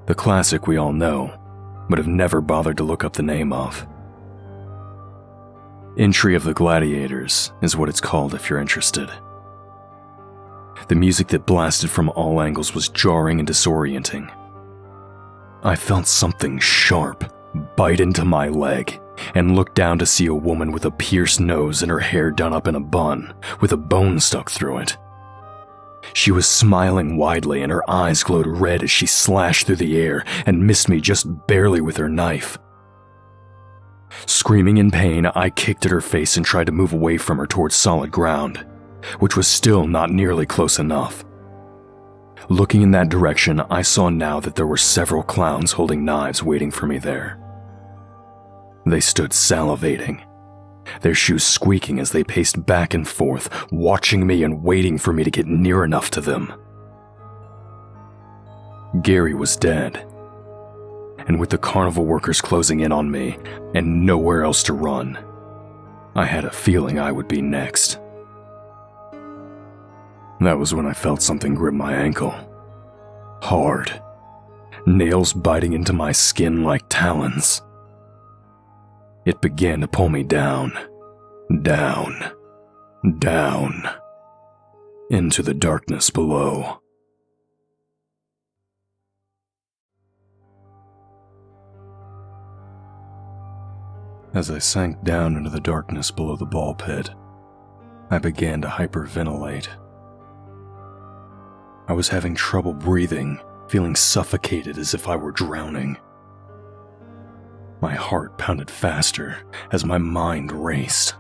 the classic we all know, but have never bothered to look up the name of. Entry of the Gladiators is what it's called if you're interested. The music that blasted from all angles was jarring and disorienting. I felt something sharp bite into my leg and looked down to see a woman with a pierced nose and her hair done up in a bun, with a bone stuck through it. She was smiling widely and her eyes glowed red as she slashed through the air and missed me just barely with her knife. Screaming in pain, I kicked at her face and tried to move away from her towards solid ground, which was still not nearly close enough. Looking in that direction, I saw now that there were several clowns holding knives waiting for me there. They stood salivating, their shoes squeaking as they paced back and forth, watching me and waiting for me to get near enough to them. Gary was dead, and with the carnival workers closing in on me and nowhere else to run, I had a feeling I would be next. That was when I felt something grip my ankle. Hard. Nails biting into my skin like talons. It began to pull me down, down, down, into the darkness below. As I sank down into the darkness below the ball pit, I began to hyperventilate. I was having trouble breathing, feeling suffocated as if I were drowning. My heart pounded faster as my mind raced.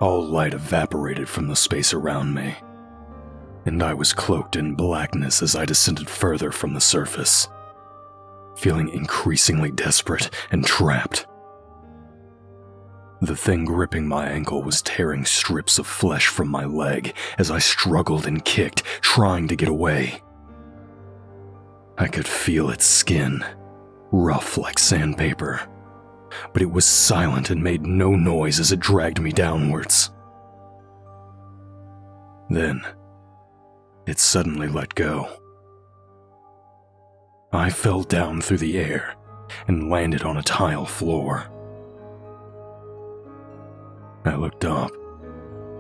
All light evaporated from the space around me, and I was cloaked in blackness as I descended further from the surface, feeling increasingly desperate and trapped. The thing gripping my ankle was tearing strips of flesh from my leg as I struggled and kicked, trying to get away. I could feel its skin, rough like sandpaper, but it was silent and made no noise as it dragged me downwards. Then, it suddenly let go. I fell down through the air and landed on a tile floor. I looked up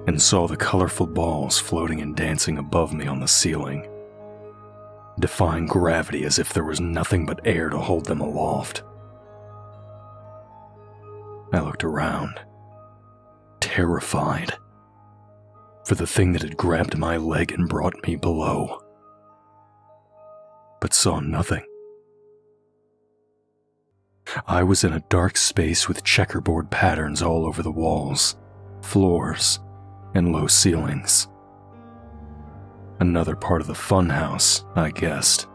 and saw the colorful balls floating and dancing above me on the ceiling, defying gravity as if there was nothing but air to hold them aloft. I looked around, terrified, for the thing that had grabbed my leg and brought me below, but saw nothing. I was in a dark space with checkerboard patterns all over the walls, floors, and low ceilings. Another part of the funhouse, I guessed.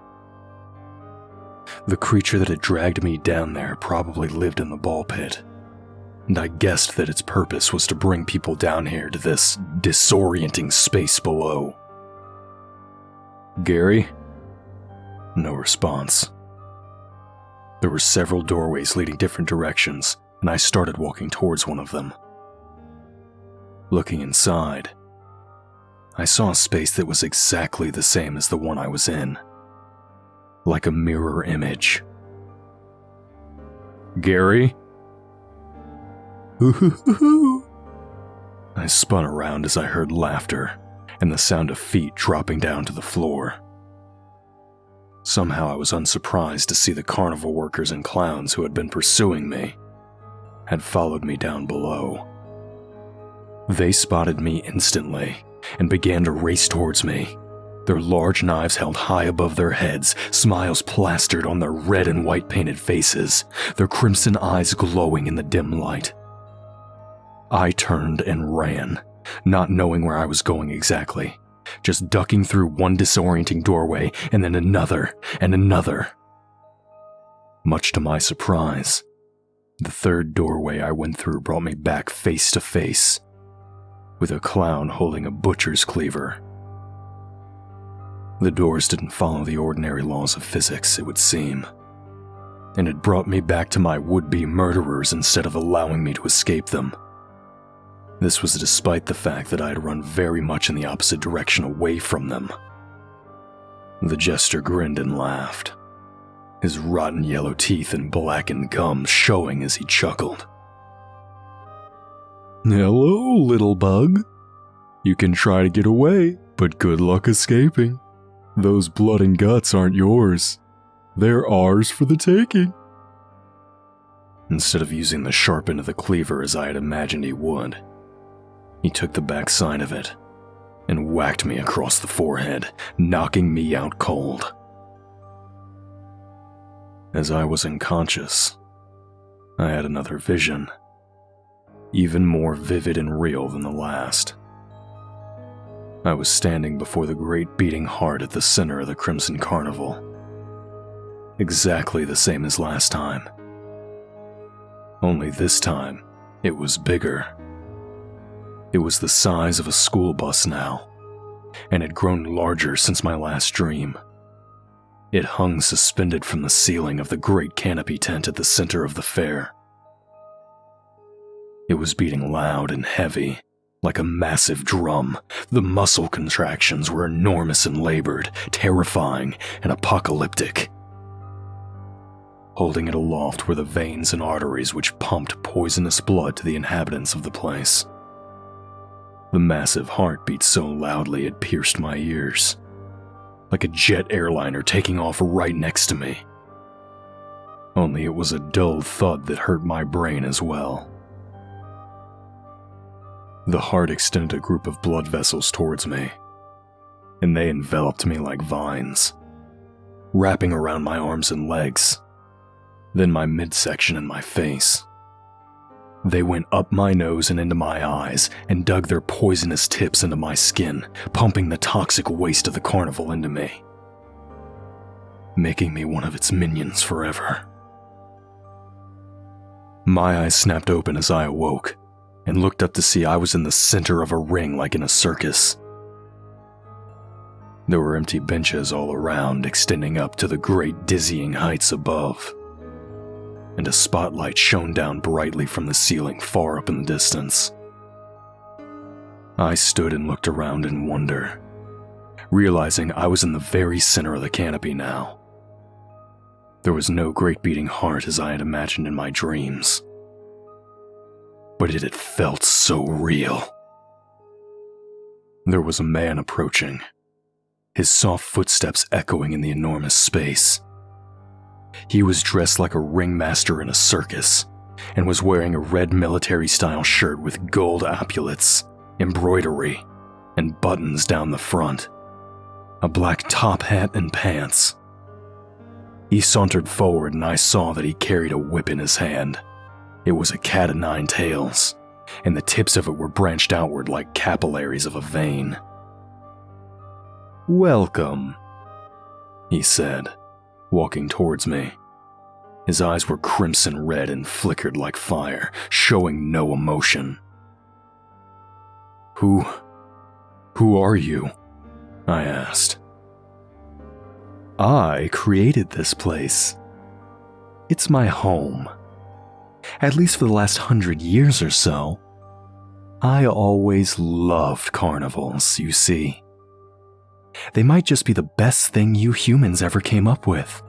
The creature that had dragged me down there probably lived in the ball pit, and I guessed that its purpose was to bring people down here to this disorienting space below. Gary? No response. There were several doorways leading different directions, and I started walking towards one of them. Looking inside, I saw a space that was exactly the same as the one I was in, like a mirror image. Gary? I spun around as I heard laughter and the sound of feet dropping down to the floor. Somehow I was unsurprised to see the carnival workers and clowns who had been pursuing me had followed me down below. They spotted me instantly and began to race towards me, their large knives held high above their heads, smiles plastered on their red and white painted faces, their crimson eyes glowing in the dim light. I turned and ran, not knowing where I was going exactly, just ducking through one disorienting doorway and then another and another. Much to my surprise, the third doorway I went through brought me back face to face with a clown holding a butcher's cleaver. The doors didn't follow the ordinary laws of physics, it would seem, and it brought me back to my would-be murderers instead of allowing me to escape them. This was despite the fact that I had run very much in the opposite direction away from them. The jester grinned and laughed, his rotten yellow teeth and blackened gums showing as he chuckled. "Hello, little bug. You can try to get away, but good luck escaping. Those blood and guts aren't yours. They're ours for the taking." Instead of using the sharp end of the cleaver as I had imagined he would, he took the back side of it and whacked me across the forehead, knocking me out cold. As I was unconscious, I had another vision, even more vivid and real than the last. I was standing before the great beating heart at the center of the Crimson Carnival, exactly the same as last time. Only this time, it was bigger. It was the size of a school bus now, and had grown larger since my last dream. It hung suspended from the ceiling of the great canopy tent at the center of the fair. It was beating loud and heavy, like a massive drum. The muscle contractions were enormous and labored, terrifying and apocalyptic. Holding it aloft were the veins and arteries which pumped poisonous blood to the inhabitants of the place. The massive heart beat so loudly it pierced my ears, like a jet airliner taking off right next to me. Only it was a dull thud that hurt my brain as well. The heart extended a group of blood vessels towards me, and they enveloped me like vines, wrapping around my arms and legs, then my midsection and my face. They went up my nose and into my eyes and dug their poisonous tips into my skin, pumping the toxic waste of the carnival into me, making me one of its minions forever. My eyes snapped open as I awoke and looked up to see I was in the center of a ring like in a circus. There were empty benches all around, extending up to the great dizzying heights above, and a spotlight shone down brightly from the ceiling far up in the distance. I stood and looked around in wonder, realizing I was in the very center of the canopy now. There was no great beating heart as I had imagined in my dreams, but it had felt so real. There was a man approaching, his soft footsteps echoing in the enormous space. He was dressed like a ringmaster in a circus, and was wearing a red military-style shirt with gold epaulets, embroidery, and buttons down the front, a black top hat and pants. He sauntered forward and I saw that he carried a whip in his hand. It was a cat o' nine tails, and the tips of it were branched outward like capillaries of a vein. "Welcome," he said, walking towards me. His eyes were crimson red and flickered like fire, showing no emotion. Who are you?" I asked. "I created this place. It's my home. At least for the last 100 years or so. I always loved carnivals, you see. They might just be the best thing you humans ever came up with.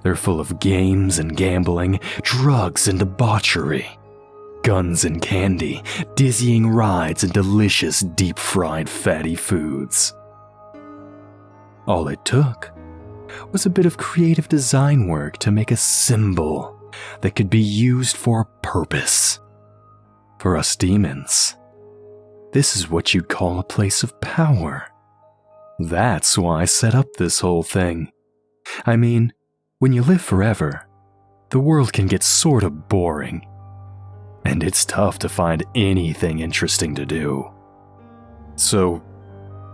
They're full of games and gambling, drugs and debauchery, guns and candy, dizzying rides, and delicious deep-fried fatty foods. All it took was a bit of creative design work to make a symbol that could be used for a purpose. For us demons, this is what you'd call a place of power. That's why I set up this whole thing. I mean, when you live forever, the world can get sort of boring, and it's tough to find anything interesting to do. So,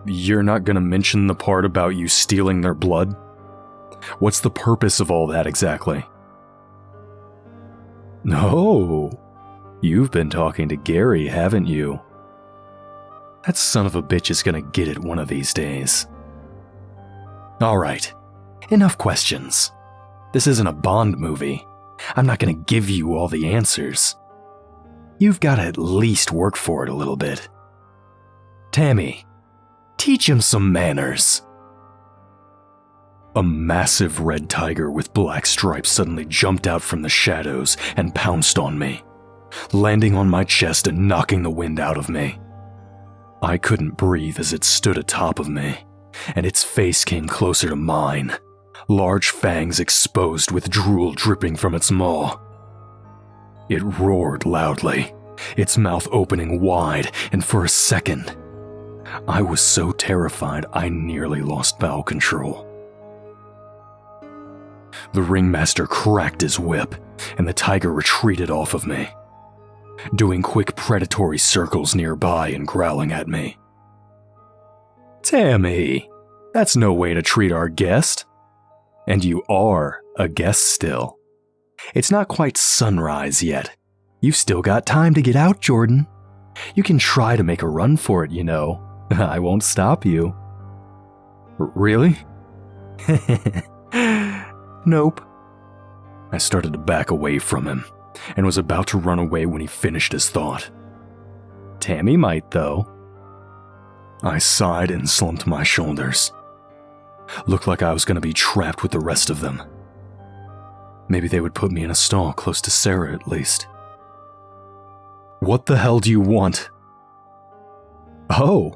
you're not gonna mention the part about you stealing their blood? What's the purpose of all that exactly? No, you've been talking to Gary, haven't you? That son of a bitch is gonna get it one of these days. Alright, enough questions. This isn't a Bond movie. I'm not gonna give you all the answers. You've gotta at least work for it a little bit. Tammy, teach him some manners. A massive red tiger with black stripes suddenly jumped out from the shadows and pounced on me, landing on my chest and knocking the wind out of me. I couldn't breathe as it stood atop of me, and its face came closer to mine, large fangs exposed with drool dripping from its maw. It roared loudly, its mouth opening wide, and for a second, I was so terrified I nearly lost bowel control. The ringmaster cracked his whip, and the tiger retreated off of me, doing quick predatory circles nearby and growling at me. Tammy, that's no way to treat our guest. And you are a guest still. It's not quite sunrise yet. You've still got time to get out, Jordan. You can try to make a run for it, you know. I won't stop you. Really? Nope. I started to back away from him and was about to run away when he finished his thought. Tammy might, though. I sighed and slumped my shoulders. Looked like I was going to be trapped with the rest of them. Maybe they would put me in a stall close to Sarah at least. What the hell do you want? Oh,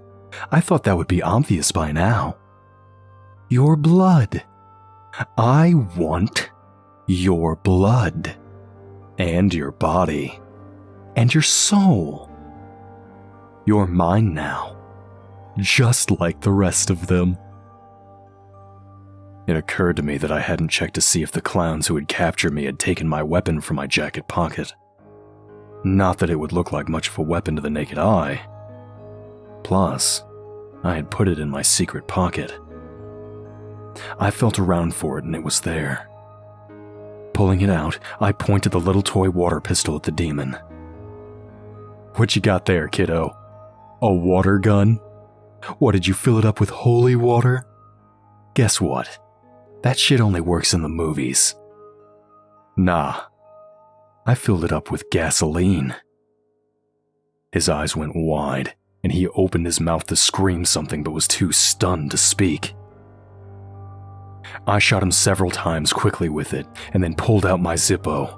I thought that would be obvious by now. Your blood. I want your blood. And your body. And your soul. You're mine now. Just like the rest of them. It occurred to me that I hadn't checked to see if the clowns who had captured me had taken my weapon from my jacket pocket. Not that it would look like much of a weapon to the naked eye. Plus, I had put it in my secret pocket. I felt around for it and it was there. Pulling it out, I pointed the little toy water pistol at the demon. What you got there, kiddo? A water gun? What, did you fill it up with holy water? Guess what? That shit only works in the movies. Nah. I filled it up with gasoline. His eyes went wide, and he opened his mouth to scream something but was too stunned to speak. I shot him several times quickly with it, and then pulled out my Zippo.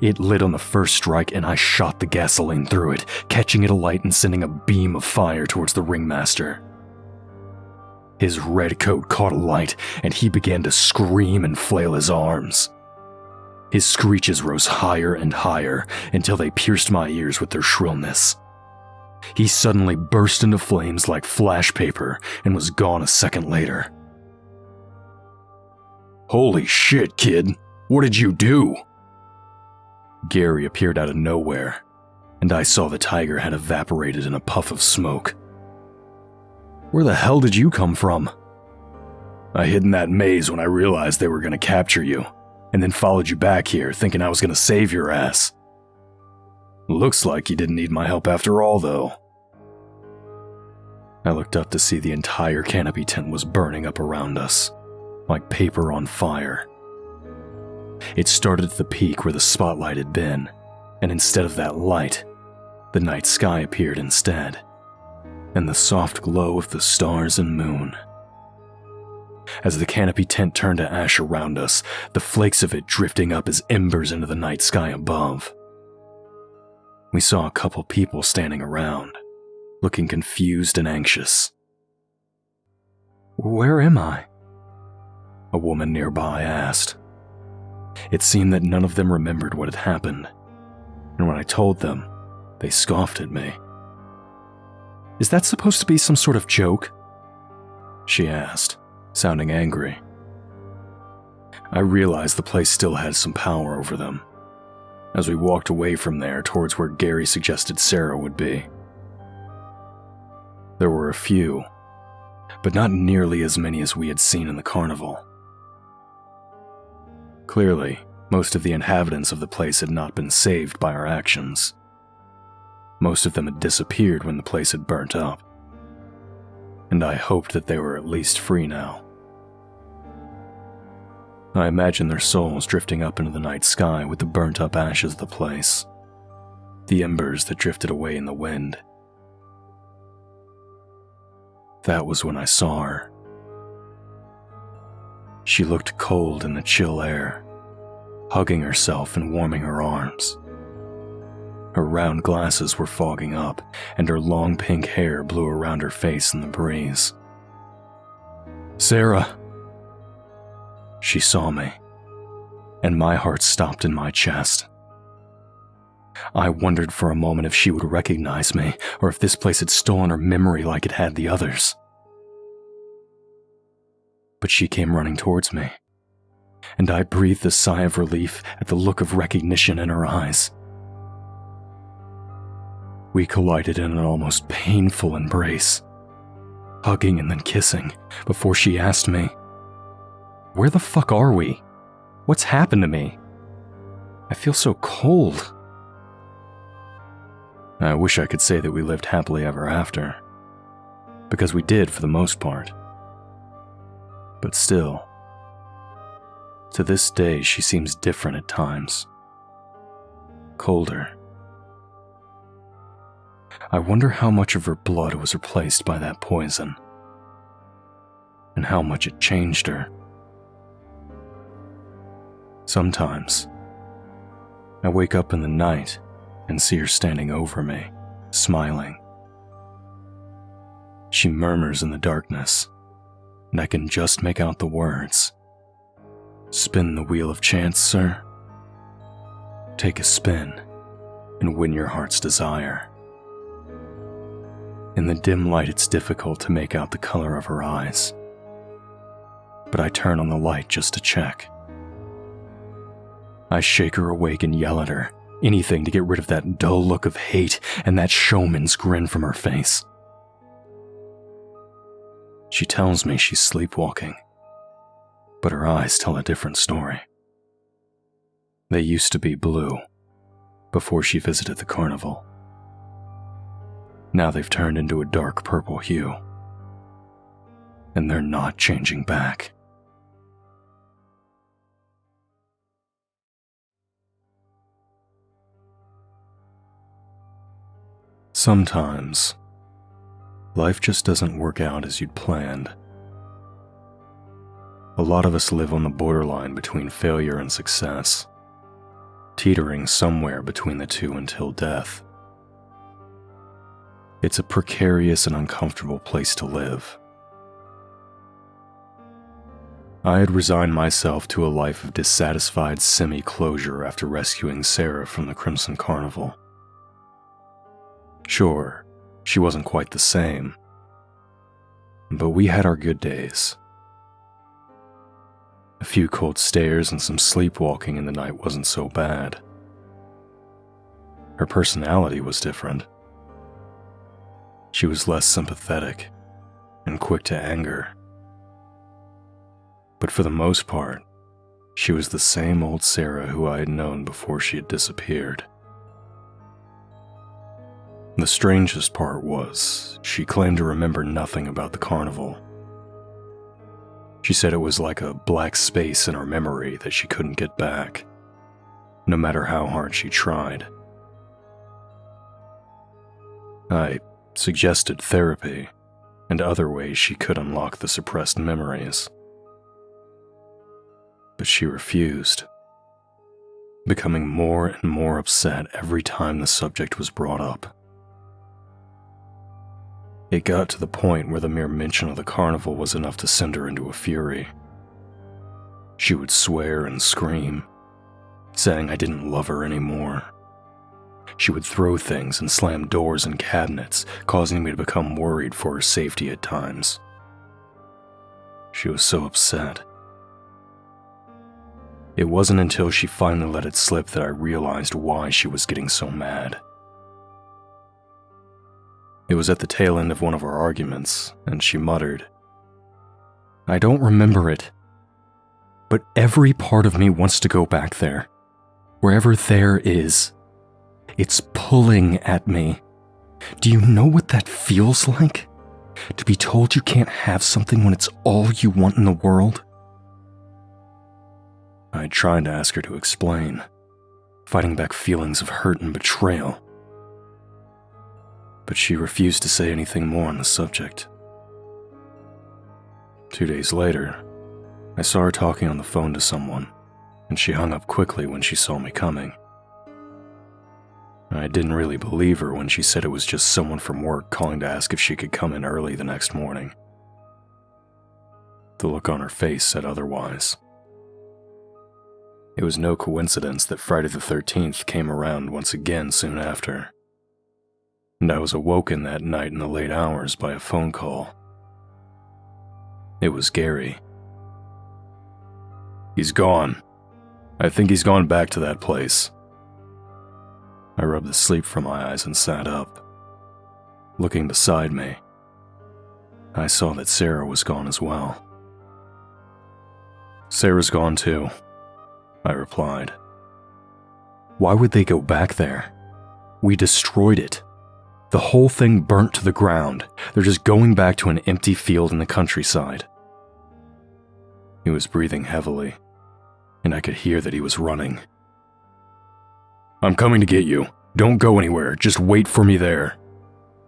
It lit on the first strike, and I shot the gasoline through it, catching it alight and sending a beam of fire towards the ringmaster. His red coat caught alight, and he began to scream and flail his arms. His screeches rose higher and higher until they pierced my ears with their shrillness. He suddenly burst into flames like flash paper and was gone a second later. Holy shit, kid. What did you do? Gary appeared out of nowhere, and I saw the tiger had evaporated in a puff of smoke. Where the hell did you come from? I hid in that maze when I realized they were going to capture you, and then followed you back here thinking I was going to save your ass. Looks like you didn't need my help after all, though. I looked up to see the entire canopy tent was burning up around us, like paper on fire. It started at the peak where the spotlight had been, and instead of that light, the night sky appeared instead, and the soft glow of the stars and moon. As the canopy tent turned to ash around us, the flakes of it drifting up as embers into the night sky above. we saw a couple people standing around, looking confused and anxious. "Where am I?" a woman nearby asked. It seemed that none of them remembered what had happened, and when I told them, they scoffed at me. "Is that supposed to be some sort of joke?" she asked, sounding angry. I realized the place still had some power over them, as we walked away from there towards where Gary suggested Sarah would be. There were a few, but not nearly as many as we had seen in the carnival. Clearly, most of the inhabitants of the place had not been saved by our actions. Most of them had disappeared when the place had burnt up, and I hoped that they were at least free now. I imagined their souls drifting up into the night sky with the burnt-up ashes of the place, the embers that drifted away in the wind. That was when I saw her. She looked cold in the chill air, hugging herself and warming her arms. Her round glasses were fogging up, and her long pink hair blew around her face in the breeze. "Sarah!" She saw me, and my heart stopped in my chest. I wondered for a moment if she would recognize me, or if this place had stolen her memory like it had the others. But she came running towards me, and I breathed a sigh of relief at the look of recognition in her eyes. We collided in an almost painful embrace, hugging and then kissing, before she asked me, "Where the fuck are we? What's happened to me? I feel so cold." I wish I could say that we lived happily ever after, because we did for the most part. But still, to this day she seems different at times. Colder. I wonder how much of her blood was replaced by that poison, and how much it changed her. Sometimes, I wake up in the night and see her standing over me, smiling. She murmurs in the darkness, and I can just make out the words, "Spin the wheel of chance, sir. Take a spin and win your heart's desire." In the dim light, it's difficult to make out the color of her eyes, but I turn on the light just to check. I shake her awake and yell at her, anything to get rid of that dull look of hate and that showman's grin from her face. She tells me she's sleepwalking, but her eyes tell a different story. They used to be blue, before she visited the carnival. Now they've turned into a dark purple hue, and they're not changing back. Sometimes, life just doesn't work out as you'd planned. A lot of us live on the borderline between failure and success, teetering somewhere between the two until death. It's a precarious and uncomfortable place to live. I had resigned myself to a life of dissatisfied semi-closure after rescuing Sarah from the Crimson Carnival. Sure, she wasn't quite the same, but we had our good days. A few cold stares and some sleepwalking in the night wasn't so bad. Her personality was different. She was less sympathetic and quick to anger. But for the most part, she was the same old Sarah who I had known before she had disappeared. The strangest part was, she claimed to remember nothing about the carnival. She said it was like a black space in her memory that she couldn't get back, no matter how hard she tried. I suggested therapy and other ways she could unlock the suppressed memories, but she refused. becoming more and more upset every time the subject was brought up. It got to the point where the mere mention of the carnival was enough to send her into a fury. She would swear and scream, saying I didn't love her anymore. She would throw things and slam doors and cabinets, causing me to become worried for her safety at times. She was so upset. It wasn't until she finally let it slip that I realized why she was getting so mad. It was at the tail end of one of our arguments, and she muttered, "I don't remember it, but every part of me wants to go back there. Wherever there is. It's pulling at me. Do you know what that feels like? To be told you can't have something when it's all you want in the world?" I tried to ask her to explain, fighting back feelings of hurt and betrayal. But she refused to say anything more on the subject. 2 days later, I saw her talking on the phone to someone, and she hung up quickly when she saw me coming. I didn't really believe her when she said it was just someone from work calling to ask if she could come in early the next morning. The look on her face said otherwise. It was no coincidence that Friday the 13th came around once again soon after, and I was awoken that night in the late hours by a phone call. It was Gary. "He's gone. I think he's gone back to that place." I rubbed the sleep from my eyes and sat up. Looking beside me, I saw that Sarah was gone as well. "Sarah's gone too," I replied. "Why would they go back there? We destroyed it. The whole thing burnt to the ground. They're just going back to an empty field in the countryside." He was breathing heavily, and I could hear that he was running. "I'm coming to get you. Don't go anywhere. Just wait for me there.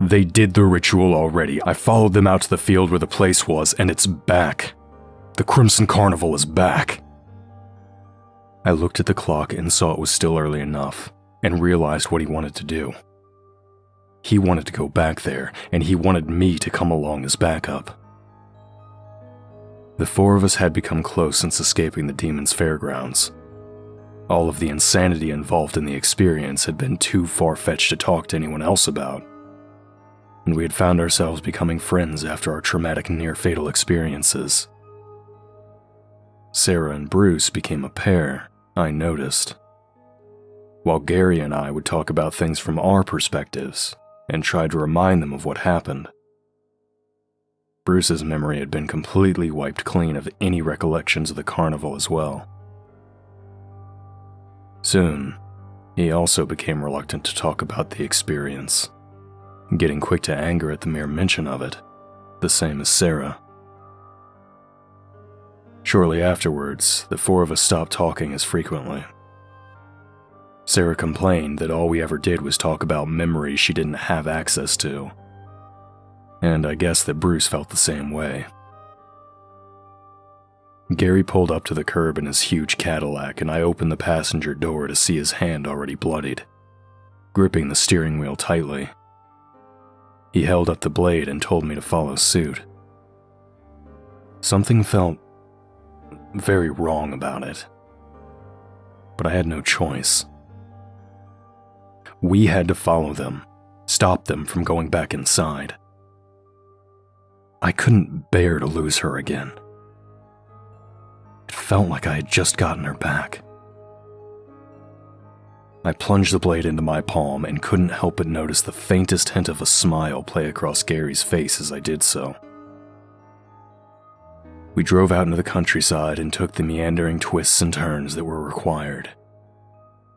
They did the ritual already. I followed them out to the field where the place was, and it's back. The Crimson Carnival is back." I looked at the clock and saw it was still early enough, and realized what he wanted to do. He wanted to go back there, and he wanted me to come along as backup. The four of us had become close since escaping the Demon's Fairgrounds. All of the insanity involved in the experience had been too far-fetched to talk to anyone else about, and we had found ourselves becoming friends after our traumatic near-fatal experiences. Sarah and Bruce became a pair, I noticed, while Gary and I would talk about things from our perspectives and try to remind them of what happened. Bruce's memory had been completely wiped clean of any recollections of the carnival as well. Soon, he also became reluctant to talk about the experience, getting quick to anger at the mere mention of it, the same as Sarah. Shortly afterwards, the four of us stopped talking as frequently. Sarah complained that all we ever did was talk about memories she didn't have access to, and I guess that Bruce felt the same way. Gary pulled up to the curb in his huge Cadillac, and I opened the passenger door to see his hand already bloodied, gripping the steering wheel tightly. He held up the blade and told me to follow suit. Something felt very wrong about it, but I had no choice. We had to follow them, stop them from going back inside. I couldn't bear to lose her again. It felt like I had just gotten her back. I plunged the blade into my palm and couldn't help but notice the faintest hint of a smile play across Gary's face as I did so. We drove out into the countryside and took the meandering twists and turns that were required.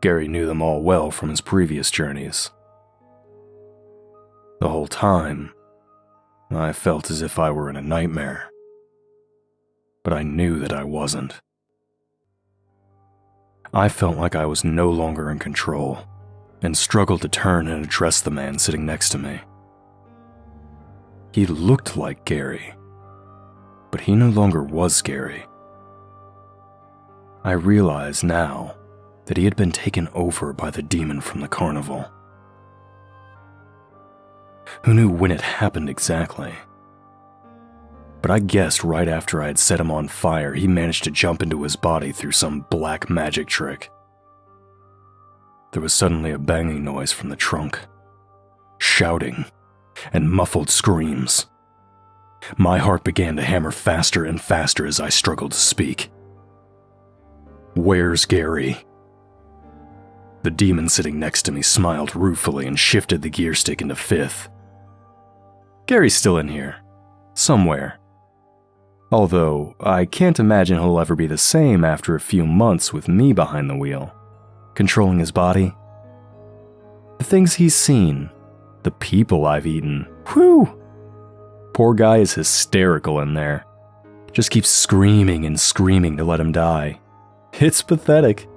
Gary knew them all well from his previous journeys. The whole time, I felt as if I were in a nightmare, but I knew that I wasn't. I felt like I was no longer in control, and struggled to turn and address the man sitting next to me. He looked like Gary, but he no longer was Gary. I realize now that he had been taken over by the demon from the carnival. Who knew when it happened exactly? But I guessed right after I had set him on fire, he managed to jump into his body through some black magic trick. There was suddenly a banging noise from the trunk, shouting, and muffled screams. My heart began to hammer faster and faster as I struggled to speak. "Where's Gary?" The demon sitting next to me smiled ruefully and shifted the gear stick into fifth. "Gary's still in here. Somewhere. Although, I can't imagine he'll ever be the same after a few months with me behind the wheel, controlling his body. The things he's seen, the people I've eaten, whew! Poor guy is hysterical in there. Just keeps screaming and screaming to let him die. It's pathetic."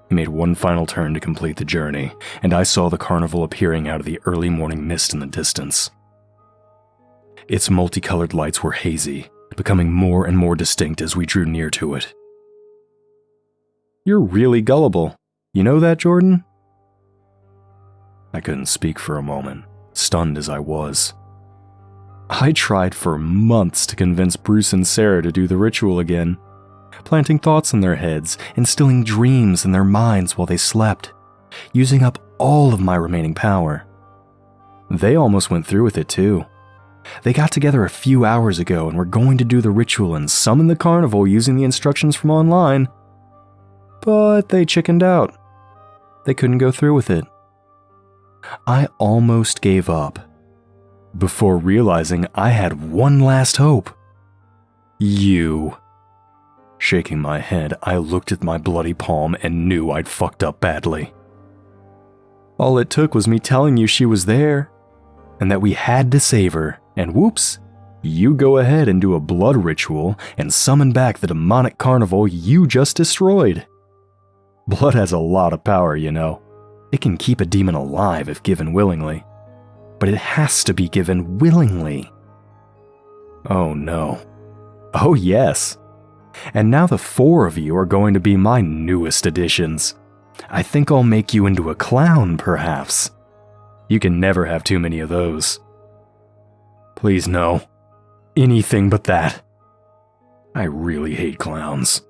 He made one final turn to complete the journey, and I saw the carnival appearing out of the early morning mist in the distance. Its multicolored lights were hazy, becoming more and more distinct as we drew near to it. "You're really gullible. You know that, Jordan?" I couldn't speak for a moment, stunned as I was. I tried for months to convince Bruce and Sarah to do the ritual again, planting thoughts in their heads, instilling dreams in their minds while they slept, using up all of my remaining power. They almost went through with it too. They got together a few hours ago and were going to do the ritual and summon the carnival using the instructions from online, but they chickened out. They couldn't go through with it. I almost gave up, before realizing I had one last hope. You. Shaking my head, I looked at my bloody palm and knew I'd fucked up badly. All it took was me telling you she was there, and that we had to save her, and whoops, you go ahead and do a blood ritual and summon back the demonic carnival you just destroyed. Blood has a lot of power, you know. It can keep a demon alive if given willingly, but it has to be given willingly. Oh no. Oh yes. And now the four of you are going to be my newest additions. I think I'll make you into a clown, perhaps. You can never have too many of those. Please no. Anything but that. I really hate clowns.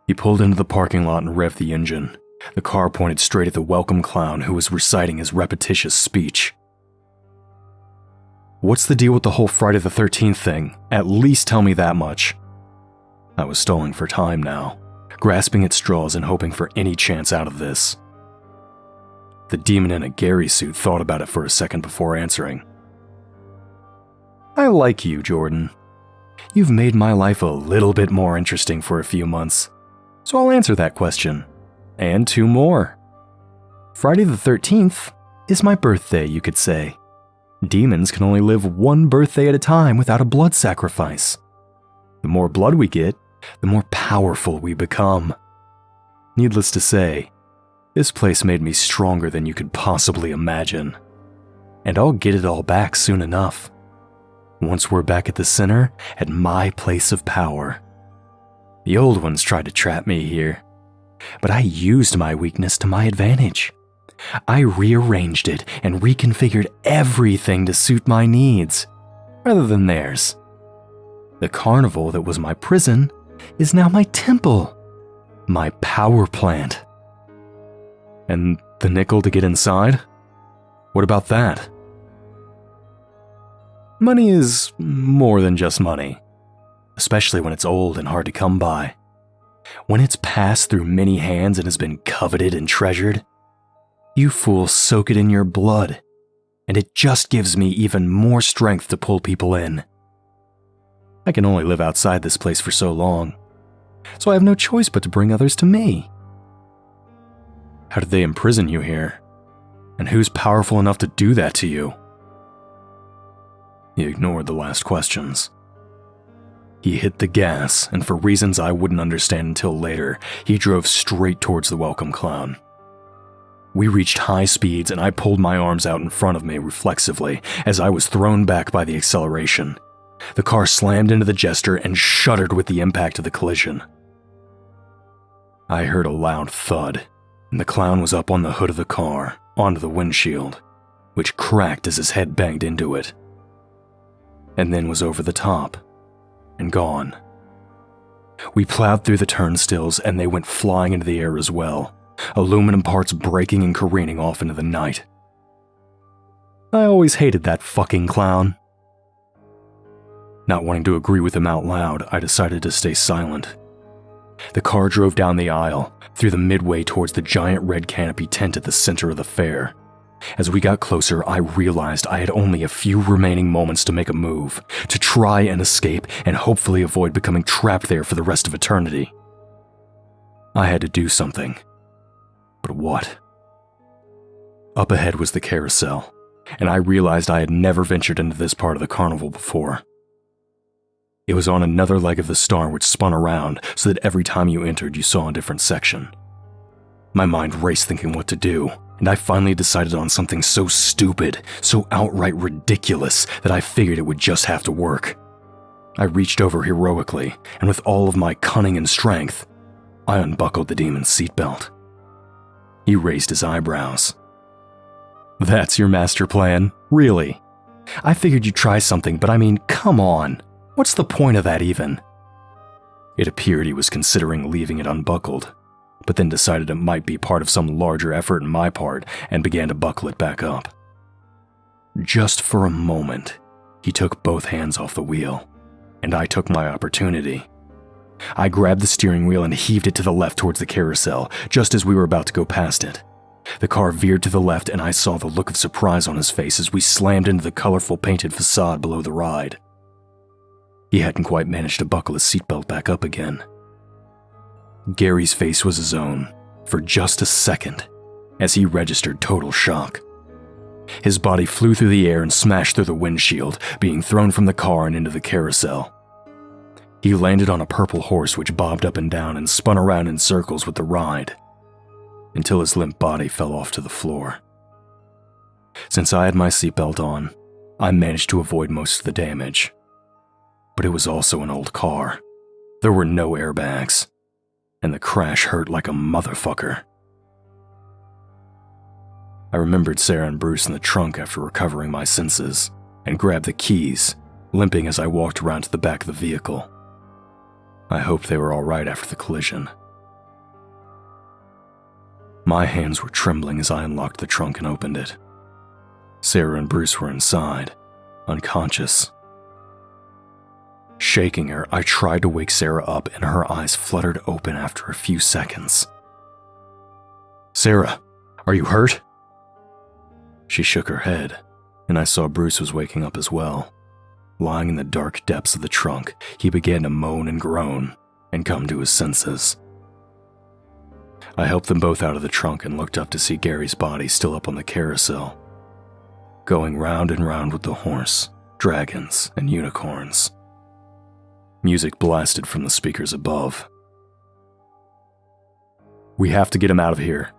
He pulled into the parking lot and revved the engine. The car pointed straight at the welcome clown who was reciting his repetitious speech. What's the deal with the whole Friday the 13th thing? At least tell me that much. I was stalling for time now, grasping at straws and hoping for any chance out of this. The demon in a Gary suit thought about it for a second before answering. I like you, Jordan. You've made my life a little bit more interesting for a few months, so I'll answer that question. And two more. Friday the 13th is my birthday, you could say. Demons can only live one birthday at a time without a blood sacrifice. The more blood we get, the more powerful we become. Needless to say, this place made me stronger than you could possibly imagine. And I'll get it all back soon enough. Once we're back at the center, at my place of power. The old ones tried to trap me here, but I used my weakness to my advantage. I rearranged it and reconfigured everything to suit my needs, rather than theirs. The carnival that was my prison is now my temple, my power plant. And the nickel to get inside? What about that? Money is more than just money, especially when it's old and hard to come by. When it's passed through many hands and has been coveted and treasured, you fools soak it in your blood, and it just gives me even more strength to pull people in. I can only live outside this place for so long, so I have no choice but to bring others to me. How did they imprison you here? And who's powerful enough to do that to you? He ignored the last questions. He hit the gas, and for reasons I wouldn't understand until later, he drove straight towards the welcome clown. We reached high speeds, and I pulled my arms out in front of me reflexively as I was thrown back by the acceleration. The car slammed into the jester and shuddered with the impact of the collision. I heard a loud thud, and the clown was up on the hood of the car, onto the windshield, which cracked as his head banged into it, and then was over the top and gone. We plowed through the turnstiles, and they went flying into the air as well, aluminum parts breaking and careening off into the night. I always hated that fucking clown. Not wanting to agree with him out loud, I decided to stay silent. The car drove down the aisle, through the midway towards the giant red canopy tent at the center of the fair. As we got closer, I realized I had only a few remaining moments to make a move, to try and escape and hopefully avoid becoming trapped there for the rest of eternity. I had to do something. But what? Up ahead was the carousel, and I realized I had never ventured into this part of the carnival before. It was on another leg of the star which spun around so that every time you entered you saw a different section. My mind raced thinking what to do, and I finally decided on something so stupid, so outright ridiculous that I figured it would just have to work. I reached over heroically, and with all of my cunning and strength, I unbuckled the demon's seatbelt. He raised his eyebrows. "That's your master plan? Really? I figured you'd try something, but I mean, come on. What's the point of that even?" It appeared he was considering leaving it unbuckled, but then decided it might be part of some larger effort on my part and began to buckle it back up. Just for a moment, he took both hands off the wheel, and I took my opportunity. I grabbed the steering wheel and heaved it to the left towards the carousel, just as we were about to go past it. The car veered to the left, and I saw the look of surprise on his face as we slammed into the colorful painted facade below the ride. He hadn't quite managed to buckle his seatbelt back up again. Gary's face was his own, for just a second, as he registered total shock. His body flew through the air and smashed through the windshield, being thrown from the car and into the carousel. He landed on a purple horse which bobbed up and down and spun around in circles with the ride, until his limp body fell off to the floor. Since I had my seatbelt on, I managed to avoid most of the damage. But it was also an old car. There were no airbags, and the crash hurt like a motherfucker. I remembered Sarah and Bruce in the trunk after recovering my senses, and grabbed the keys, limping as I walked around to the back of the vehicle. I hoped they were all right after the collision. My hands were trembling as I unlocked the trunk and opened it. Sarah and Bruce were inside, unconscious. Shaking her, I tried to wake Sarah up, and her eyes fluttered open after a few seconds. "Sarah, are you hurt?" She shook her head, and I saw Bruce was waking up as well. Lying in the dark depths of the trunk, he began to moan and groan and come to his senses. I helped them both out of the trunk and looked up to see Gary's body still up on the carousel, going round and round with the horse, dragons, and unicorns. Music blasted from the speakers above. "We have to get him out of here.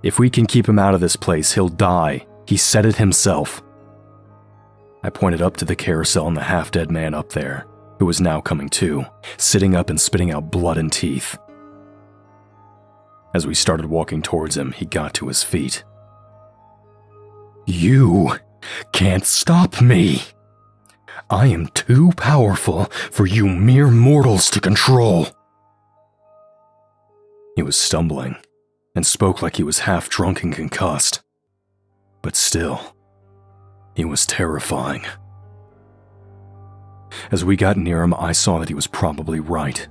If we can keep him out of this place, he'll die. He said it himself." I pointed up to the carousel and the half-dead man up there, who was now coming to, sitting up and spitting out blood and teeth. As we started walking towards him, he got to his feet. "You can't stop me. I am too powerful for you mere mortals to control." He was stumbling and spoke like he was half drunk and concussed. But still, he was terrifying. As we got near him, I saw that he was probably right.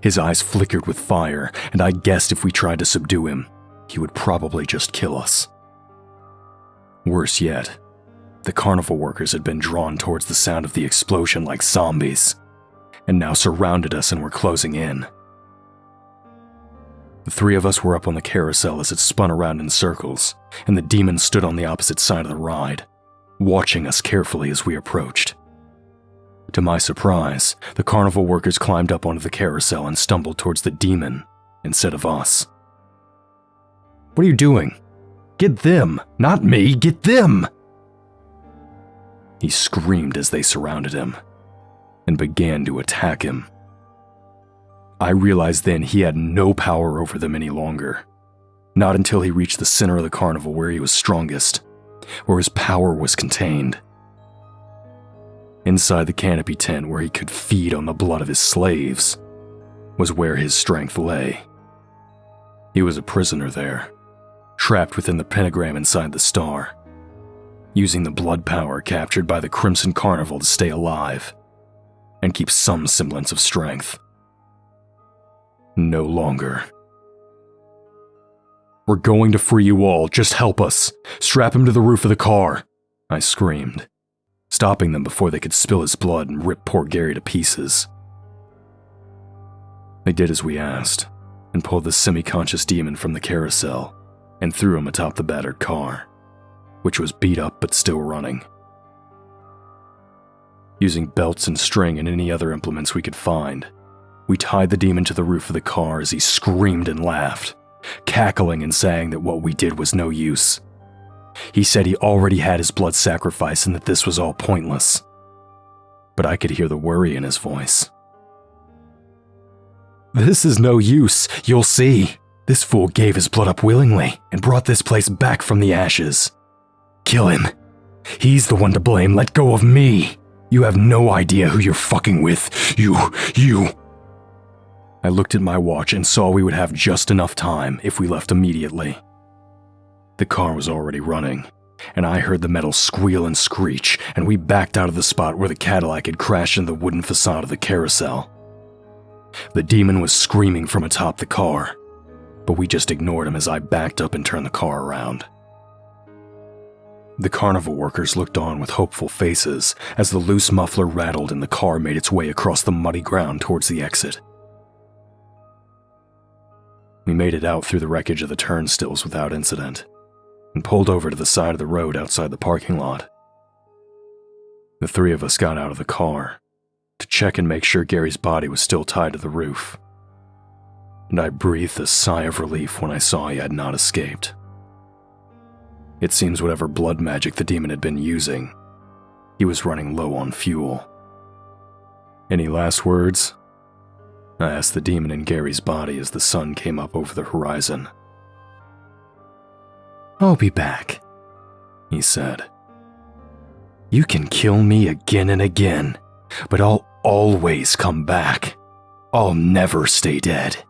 His eyes flickered with fire, and I guessed if we tried to subdue him, he would probably just kill us. Worse yet, the carnival workers had been drawn towards the sound of the explosion like zombies, and now surrounded us and were closing in. The three of us were up on the carousel as it spun around in circles, and the demon stood on the opposite side of the ride, watching us carefully as we approached. To my surprise, the carnival workers climbed up onto the carousel and stumbled towards the demon instead of us. "What are you doing? Get them, not me, get them!" He screamed as they surrounded him and began to attack him. I realized then he had no power over them any longer. Not until he reached the center of the carnival where he was strongest, where his power was contained. Inside the canopy tent where he could feed on the blood of his slaves was where his strength lay. He was a prisoner there, trapped within the pentagram inside the star, using the blood power captured by the Crimson Carnival to stay alive and keep some semblance of strength. No longer. "We're going to free you all, just help us. Strap him to the roof of the car," I screamed, stopping them before they could spill his blood and rip poor Gary to pieces. They did as we asked, and pulled the semi-conscious demon from the carousel and threw him atop the battered car, which was beat up but still running. Using belts and string and any other implements we could find, we tied the demon to the roof of the car as he screamed and laughed, cackling and saying that what we did was no use. He said he already had his blood sacrificed and that this was all pointless. But I could hear the worry in his voice. "This is no use, you'll see. This fool gave his blood up willingly and brought this place back from the ashes. Kill him. He's the one to blame. Let go of me. You have no idea who you're fucking with. You. I looked at my watch and saw we would have just enough time if we left immediately. The car was already running, and I heard the metal squeal and screech, and we backed out of the spot where the Cadillac had crashed into the wooden facade of the carousel. The demon was screaming from atop the car, but we just ignored him as I backed up and turned the car around. The carnival workers looked on with hopeful faces as the loose muffler rattled and the car made its way across the muddy ground towards the exit. We made it out through the wreckage of the turnstiles without incident, and pulled over to the side of the road outside the parking lot. The three of us got out of the car to check and make sure Gary's body was still tied to the roof, and I breathed a sigh of relief when I saw he had not escaped. It seems whatever blood magic the demon had been using, he was running low on fuel. "Any last words?" I asked the demon in Gary's body as the sun came up over the horizon. "I'll be back," he said. "You can kill me again and again, but I'll always come back. I'll never stay dead."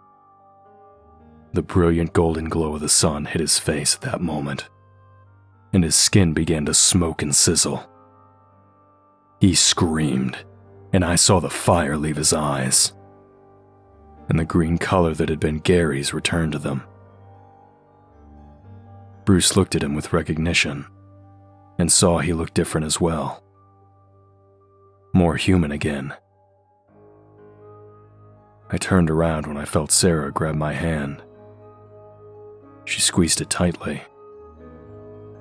The brilliant golden glow of the sun hit his face at that moment, and his skin began to smoke and sizzle. He screamed, and I saw the fire leave his eyes, and the green color that had been Gary's returned to them. Bruce looked at him with recognition, and saw he looked different as well. More human again. I turned around when I felt Sarah grab my hand. She squeezed it tightly,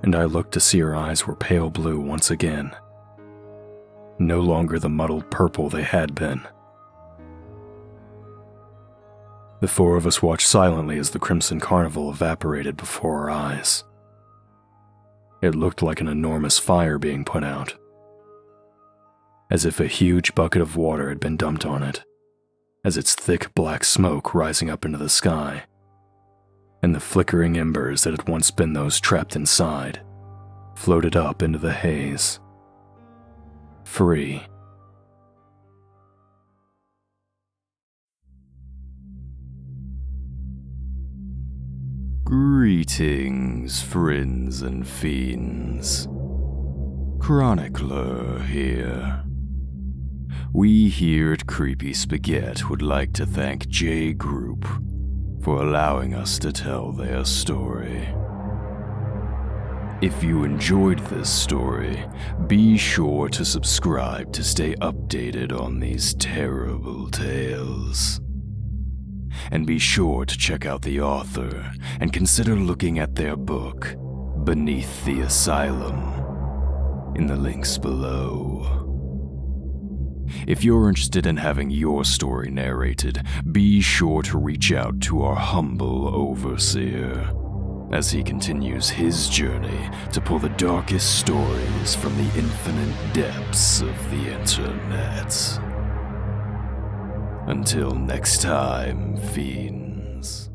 and I looked to see her eyes were pale blue once again, no longer the muddled purple they had been. The four of us watched silently as the Crimson Carnival evaporated before our eyes. It looked like an enormous fire being put out, as if a huge bucket of water had been dumped on it, as its thick black smoke rising up into the sky, and the flickering embers that had once been those trapped inside floated up into the haze, free. Greetings, friends and fiends. Chronicler here. We here at Creepy Spaghet would like to thank Jgrupe for allowing us to tell their story. If you enjoyed this story, be sure to subscribe to stay updated on these terrible tales. And be sure to check out the author and consider looking at their book, Beneath the Asylum, in the links below. If you're interested in having your story narrated, be sure to reach out to our humble overseer, as he continues his journey to pull the darkest stories from the infinite depths of the internet. Until next time, fiends.